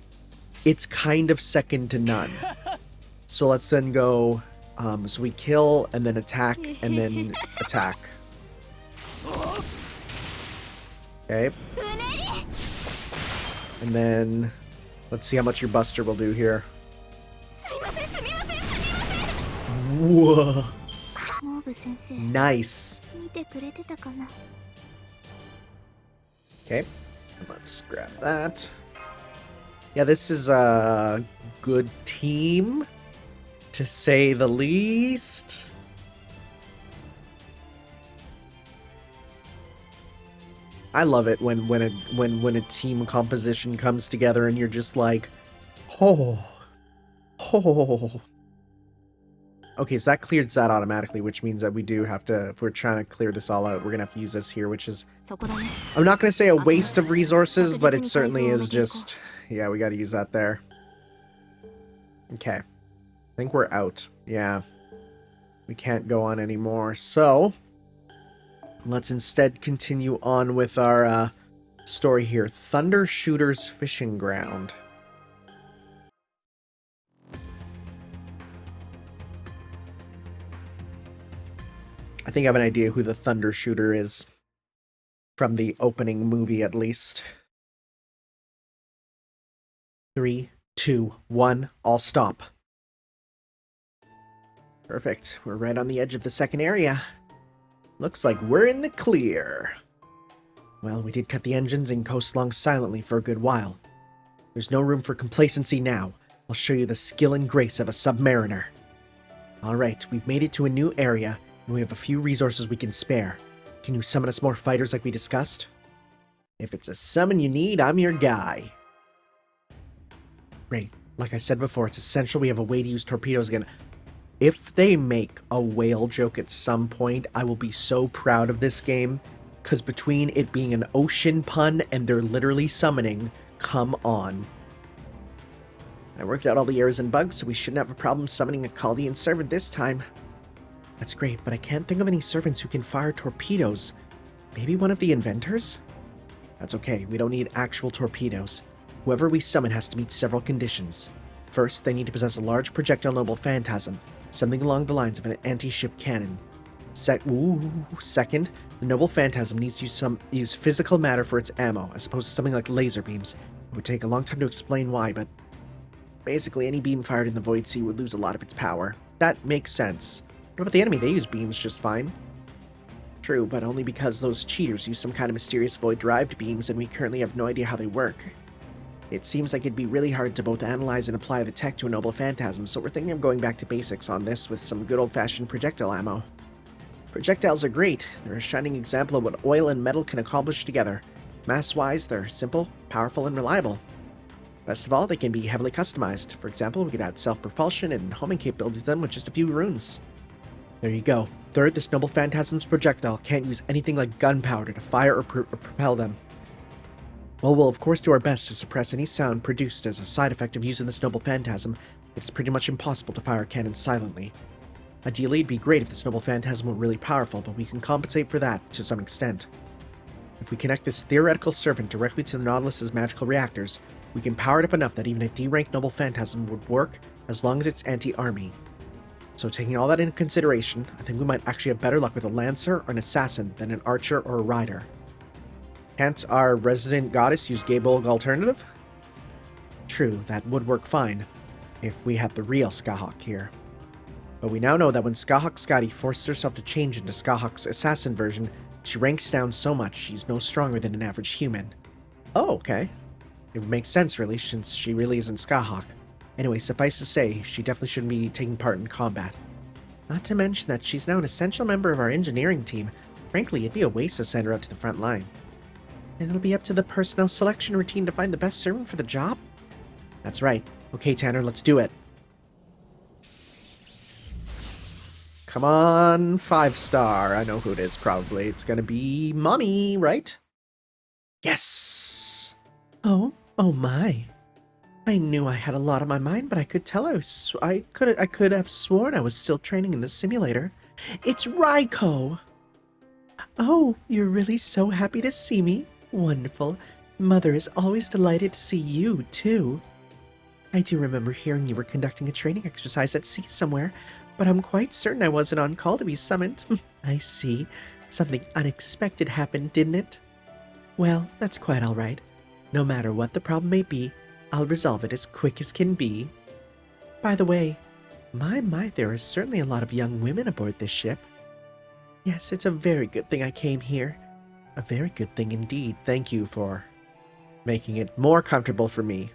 it's kind of second to none. So let's then go, so we kill, and then attack, and then attack. Okay. And then, let's see how much your Buster will do here. Whoa. Nice. Okay. Let's grab that. Yeah, this is a good team, to say the least. I love it when a team composition comes together and you're just like, oh. Okay, so that clears that automatically, which means that we do have to, if we're trying to clear this all out, we're gonna have to use this here, which is, I'm not gonna say a waste of resources, but it certainly is just, yeah, we gotta use that there. Okay. I think we're out. Yeah. We can't go on anymore. So, let's instead continue on with our story here. Thunder Shooter's Fishing Ground. I think I have an idea who the Thunder Shooter is. From the opening movie, at least. 3, 2, 1, all stop. Perfect. We're right on the edge of the second area. Looks like we're in the clear. Well, we did cut the engines and coast along silently for a good while. There's no room for complacency now. I'll show you the skill and grace of a submariner. Alright, we've made it to a new area, and we have a few resources we can spare. Can you summon us more fighters like we discussed? If it's a summon you need, I'm your guy. Great. Like I said before, it's essential we have a way to use torpedoes again. If they make a whale joke at some point, I will be so proud of this game. Because between it being an ocean pun and they're literally summoning, come on. I worked out all the errors and bugs, so we shouldn't have a problem summoning a Chaldean servant this time. That's great, but I can't think of any servants who can fire torpedoes. Maybe one of the inventors? That's okay, we don't need actual torpedoes. Whoever we summon has to meet several conditions. First, they need to possess a large projectile noble phantasm, something along the lines of an anti-ship cannon. Second, the noble phantasm needs to use physical matter for its ammo, as opposed to something like laser beams. It would take a long time to explain why, but basically any beam fired in the Void Sea would lose a lot of its power. That makes sense. What about the enemy? They use beams just fine. True, but only because those cheaters use some kind of mysterious void-derived beams, and we currently have no idea how they work. It seems like it'd be really hard to both analyze and apply the tech to a noble phantasm, so we're thinking of going back to basics on this with some good old-fashioned projectile ammo. Projectiles are great. They're a shining example of what oil and metal can accomplish together. Mass-wise, they're simple, powerful, and reliable. Best of all, they can be heavily customized. For example, we could add self-propulsion and homing capabilities to them with just a few runes. There you go. Third, this noble phantasm's projectile can't use anything like gunpowder to fire or propel them. While we'll of course do our best to suppress any sound produced as a side effect of using this noble phantasm, it's pretty much impossible to fire a cannon silently. Ideally, it'd be great if this noble phantasm were really powerful, but we can compensate for that to some extent. If we connect this theoretical servant directly to the Nautilus's magical reactors, we can power it up enough that even a D-ranked noble phantasm would work as long as it's anti-army. So taking all that into consideration, I think we might actually have better luck with a lancer or an assassin than an archer or a rider. Can't our resident goddess use Gabolg alternative? True, that would work fine, if we had the real Skahawk here. But we now know that when Skahawk Skadi forces herself to change into Skahawk's assassin version, she ranks down so much she's no stronger than an average human. Oh, okay. It makes sense, really, since she really isn't Skahawk. Anyway, suffice to say, she definitely shouldn't be taking part in combat. Not to mention that she's now an essential member of our engineering team. Frankly, it'd be a waste to send her out to the front line. And it'll be up to the personnel selection routine to find the best servant for the job? That's right. Okay, Tanner, let's do it. Come on, 5-star. I know who it is, probably. It's gonna be Mommy, right? Yes! Oh my. I knew I had a lot on my mind, but I could tell I could have sworn I was still training in the simulator. It's Raiko! Oh, you're really so happy to see me? Wonderful. Mother is always delighted to see you, too. I do remember hearing you were conducting a training exercise at sea somewhere, but I'm quite certain I wasn't on call to be summoned. I see. Something unexpected happened, didn't it? Well, that's quite all right. No matter what the problem may be, I'll resolve it as quick as can be. By the way, my, there are certainly a lot of young women aboard this ship. Yes, it's a very good thing I came here. A very good thing indeed. Thank you for making it more comfortable for me.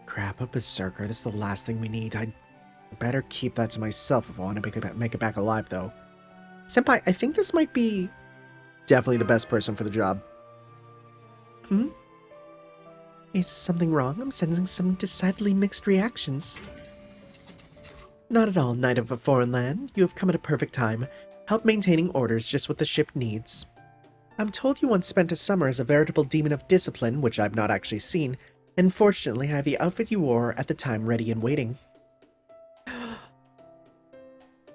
Crap, a berserker. This is the last thing we need. I'd better keep that to myself if I want to make it back alive, though. Senpai, I think this might be definitely the best person for the job. Is something wrong? I'm sensing some decidedly mixed reactions. Not at all, knight of a foreign land. You have come at a perfect time. Help maintaining order's just what the ship needs. I'm told you once spent a summer as a veritable demon of discipline, which I've not actually seen, and fortunately I have the outfit you wore at the time ready and waiting.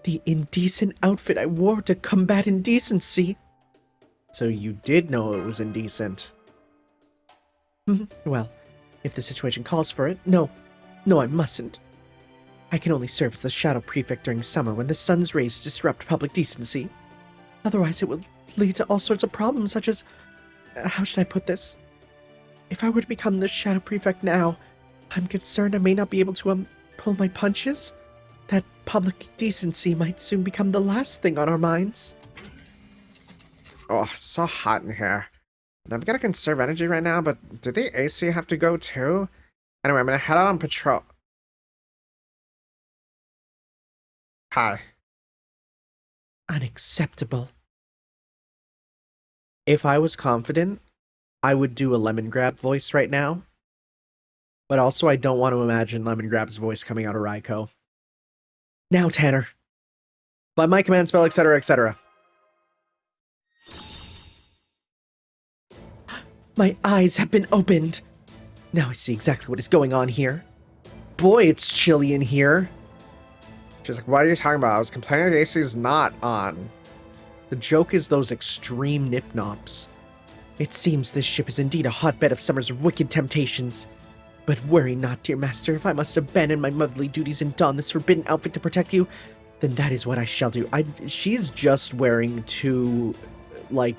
The indecent outfit I wore to combat indecency. So you did know it was indecent. Well, if the situation calls for it, no, I mustn't. I can only serve as the Shadow Prefect during summer when the sun's rays disrupt public decency. Otherwise, it will lead to all sorts of problems, such as... how should I put this? If I were to become the Shadow Prefect now, I'm concerned I may not be able to, pull my punches. That public decency might soon become the last thing on our minds. Oh, it's so hot in here. And I'm gonna conserve energy right now, but did the AC have to go too? Anyway, I'm gonna head out on patrol. Hi. Unacceptable. If I was confident, I would do a Lemon Grab voice right now. But also, I don't want to imagine Lemon Grab's voice coming out of Raiko. Now, Tanner. By my command spell, etc., etc. My eyes have been opened. Now I see exactly what is going on here. Boy, it's chilly in here. She's like, what are you talking about? I was complaining the AC is not on. The joke is those extreme nip-nops. It seems this ship is indeed a hotbed of summer's wicked temptations. But worry not, dear master. If I must abandon my motherly duties and don this forbidden outfit to protect you, then that is what I shall do. She's just wearing two, like,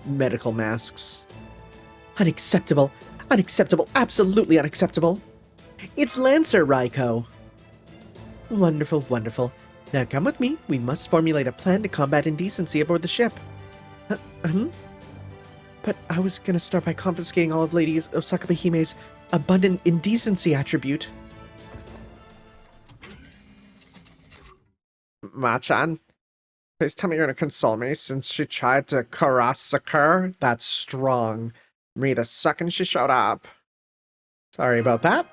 medical masks. Unacceptable. Unacceptable. Absolutely unacceptable. It's Lancer, Raiko. Wonderful, wonderful. Now come with me. We must formulate a plan to combat indecency aboard the ship. But I was gonna start by confiscating all of Lady Osaka Hime's abundant indecency attribute. Machan, please tell me you're gonna console me since she tried to massacre that strong me the second she showed up. Sorry about that.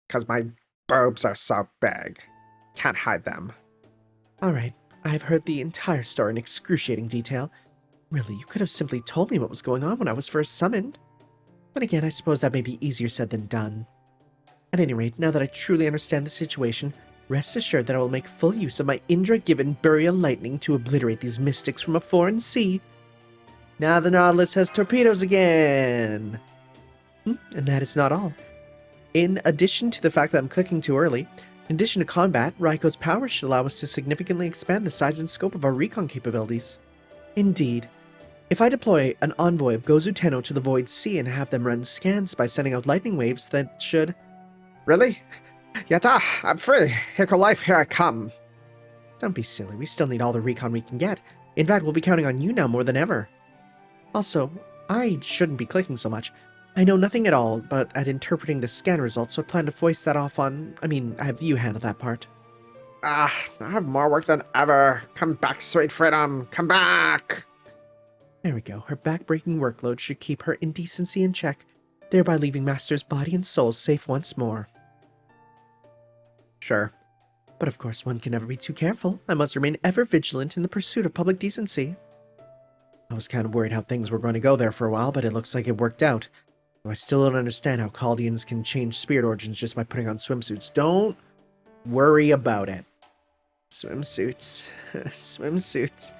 Because my boobs are so big. Can't hide them. Alright, I've heard the entire story in excruciating detail. Really, you could have simply told me what was going on when I was first summoned. But again, I suppose that may be easier said than done. At any rate, now that I truly understand the situation, rest assured that I will make full use of my Indra-given burial lightning to obliterate these mystics from a foreign sea. Now the Nautilus has torpedoes again! And that is not all. In addition to the fact that I'm clicking too early, in addition to combat, Raiko's power should allow us to significantly expand the size and scope of our recon capabilities. Indeed. If I deploy an envoy of Gozu Tenno to the Void Sea and have them run scans by sending out lightning waves, that should... Really? Yatta, I'm free. Hiko life, here I come. Don't be silly, we still need all the recon we can get. In fact, we'll be counting on you now more than ever. Also, I shouldn't be clicking so much. I know nothing at all at interpreting the scan results, so I plan to voice that off on... have you handle that part. I have more work than ever. Come back, sweet freedom. Come back! There we go. Her back-breaking workload should keep her indecency in check, thereby leaving Master's body and soul safe once more. Sure. But of course, one can never be too careful. I must remain ever vigilant in the pursuit of public decency. I was kind of worried how things were going to go there for a while, but it looks like it worked out. Though I still don't understand how Chaldeans can change spirit origins just by putting on swimsuits. Don't worry about it. Swimsuits. Swimsuits.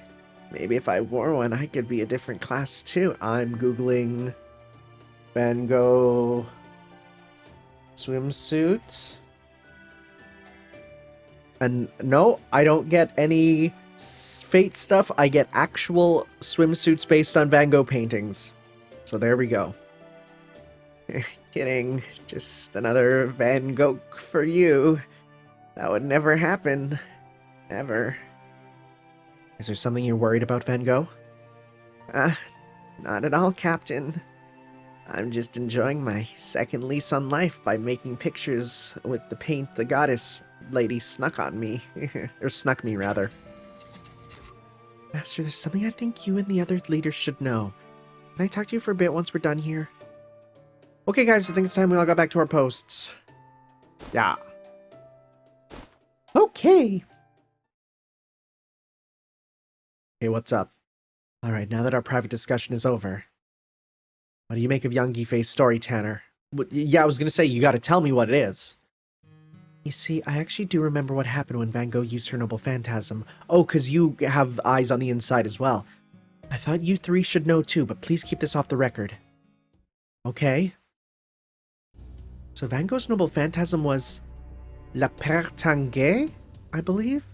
Maybe if I wore one, I could be a different class too. I'm Googling Van Gogh swimsuit. And no, I don't get any Fate stuff. I get actual swimsuits based on Van Gogh paintings. So there we go. Kidding. Just another Van Gogh for you. That would never happen. Ever. Is there something you're worried about, Van Gogh? Not at all, Captain. I'm just enjoying my second lease on life by making pictures with the paint the goddess lady snuck on me. Or snuck me, rather. Master, there's something I think you and the other leaders should know. Can I talk to you for a bit once we're done here? Okay, guys, I think it's time we all got back to our posts. Yeah. Okay. Hey, what's up? Alright, now that our private discussion is over, what do you make of young Gifei's story, Tanner? Yeah, I was gonna say, you gotta tell me what it is. You see, I actually do remember what happened when Van Gogh used her noble phantasm. Oh, because you have eyes on the inside as well. I thought you three should know too, but please keep this off the record. Okay. So Van Gogh's noble phantasm was La Père Tanguay, I believe?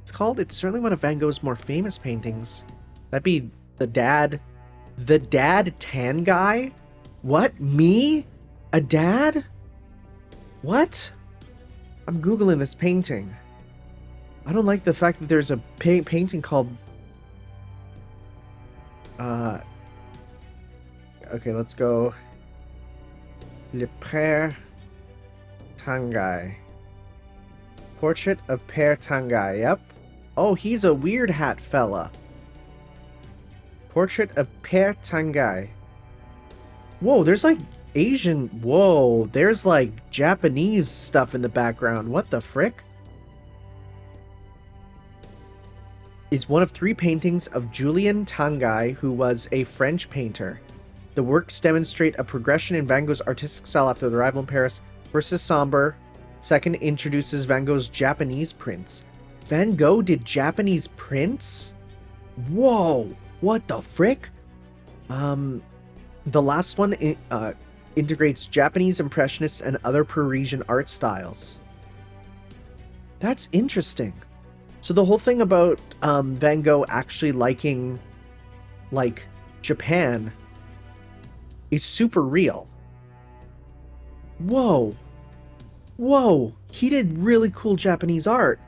It's called. It's certainly one of Van Gogh's more famous paintings. That'd be the dad tan guy? What? Me? A dad? What? I'm Googling this painting. I don't like the fact that there's a painting called... Okay, let's go... Le Père Tanguay. Portrait of Père Tanguay, yep. Oh, he's a weird hat fella. Portrait of Père Tanguay. Whoa, there's like Asian... Whoa, there's like Japanese stuff in the background. What the frick? It's one of 3 paintings of Julien Tanguay, who was a French painter. The works demonstrate a progression in Van Gogh's artistic style after the arrival in Paris. First is somber. Second introduces Van Gogh's Japanese prints. Van Gogh did Japanese prints? Whoa! What the frick? The last one integrates Japanese Impressionists and other Parisian art styles. That's interesting. So the whole thing about Van Gogh actually liking, like, Japan is super real. Whoa. Whoa. He did really cool Japanese art.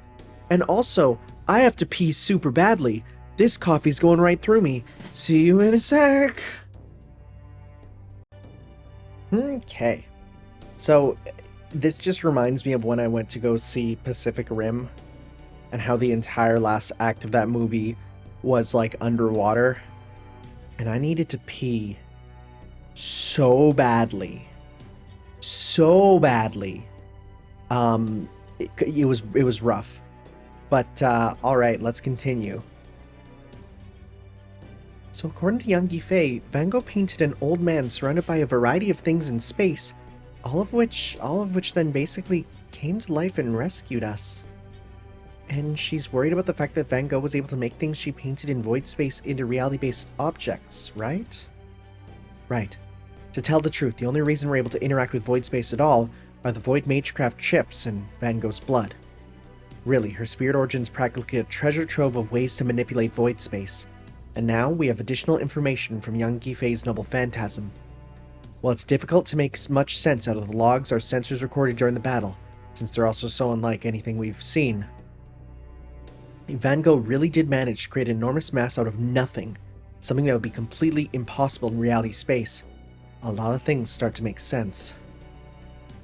And also, I have to pee super badly. This coffee's going right through me. See you in a sec. Okay. So, this just reminds me of when I went to go see Pacific Rim and how the entire last act of that movie was like underwater. And I needed to pee so badly. So badly. It was rough. But, alright, let's continue. So according to young Gifei, Van Gogh painted an old man surrounded by a variety of things in space, all of which then basically came to life and rescued us. And she's worried about the fact that Van Gogh was able to make things she painted in void space into reality-based objects, right? Right. To tell the truth, the only reason we're able to interact with void space at all are the void magecraft chips and Van Gogh's blood. Really, her spirit origin's practically a treasure trove of ways to manipulate void space. And now we have additional information from young Gifei's noble phantasm. While it's difficult to make much sense out of the logs our sensors recorded during the battle, since they're also so unlike anything we've seen, Van Gogh really did manage to create an enormous mass out of nothing, something that would be completely impossible in reality space. A lot of things start to make sense.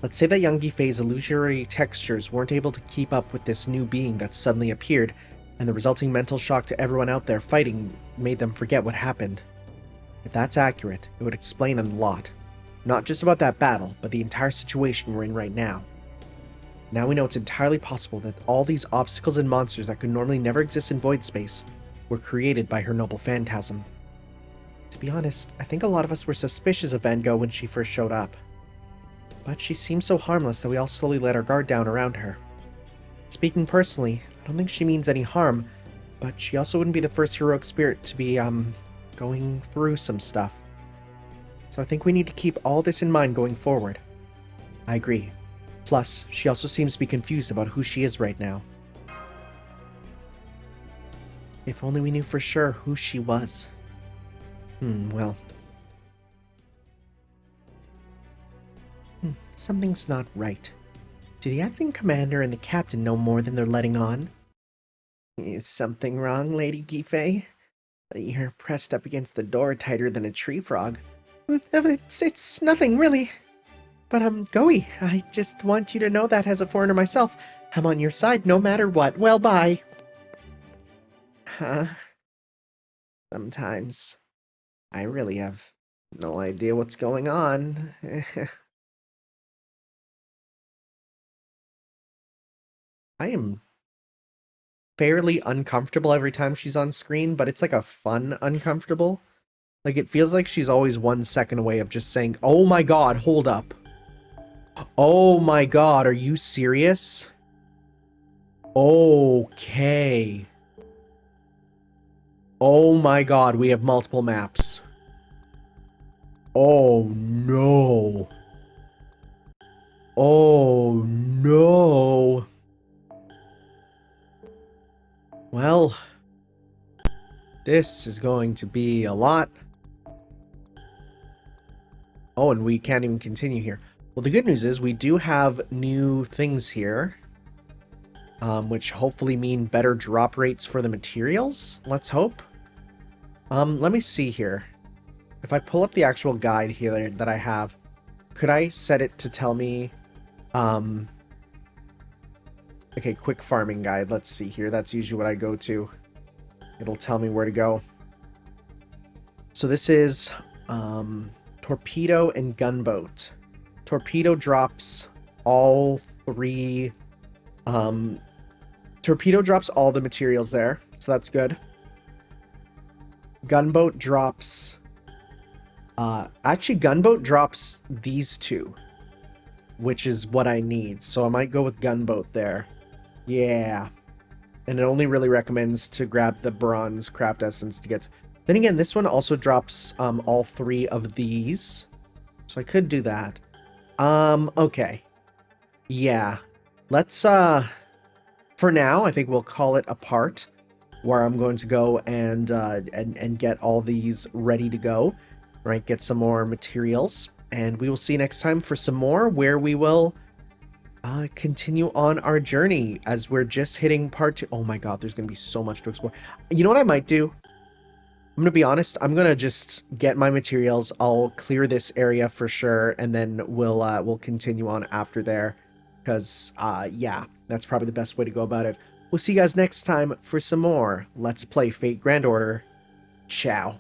Let's say that young Gifei's illusory textures weren't able to keep up with this new being that suddenly appeared, and the resulting mental shock to everyone out there fighting made them forget what happened. If that's accurate, it would explain a lot. Not just about that battle, but the entire situation we're in right now. Now we know it's entirely possible that all these obstacles and monsters that could normally never exist in void space were created by her noble phantasm. To be honest, I think a lot of us were suspicious of Van Gogh when she first showed up. But she seemed so harmless that we all slowly let our guard down around her. Speaking personally, I don't think she means any harm, but she also wouldn't be the first heroic spirit to be, going through some stuff. So I think we need to keep all this in mind going forward. I agree. Plus, she also seems to be confused about who she is right now. If only we knew for sure who she was. Well. Something's not right. Do the acting commander and the captain know more than they're letting on? Is something wrong, Lady Gifei? You're pressed up against the door tighter than a tree frog. It's nothing, really. But, Goey, I just want you to know that as a foreigner myself, I'm on your side no matter what. Well, bye. Huh? Sometimes. I really have no idea what's going on. I am fairly uncomfortable every time she's on screen, but it's like a fun uncomfortable. Like, it feels like she's always 1 second away of just saying, oh my god, hold up. Oh my god, are you serious? Okay. Oh my god, we have multiple maps. Oh no. Oh no. Well, this is going to be a lot. Oh, and we can't even continue here. Well, the good news is we do have new things here, which hopefully mean better drop rates for the materials. Let's hope. Let me see here. If I pull up the actual guide here that I have, could I set it to tell me, okay, quick farming guide. Let's see here. That's usually what I go to. It'll tell me where to go. So this is, torpedo and gunboat. Torpedo drops all three, torpedo drops all the materials there, so that's good. Gunboat drops, actually gunboat drops these two, which is what I need, so I might go with gunboat there. Yeah. And it only really recommends to grab the bronze craft essence to get. Then again, this one also drops all three of these, so I could do that. Okay. Yeah. Let's for now, I think we'll call it a part where I'm going to go and get all these ready to go, right? Get some more materials, and we will see you next time for some more where we will continue on our journey as we're just hitting part 2. Oh my god, there's gonna be so much to explore. You know what I might do? I'm gonna be honest, I'm gonna just get my materials, I'll clear this area for sure, and then we'll continue on after there, because yeah, that's probably the best way to go about it. We'll see you guys next time for some more Let's Play Fate Grand Order. Ciao.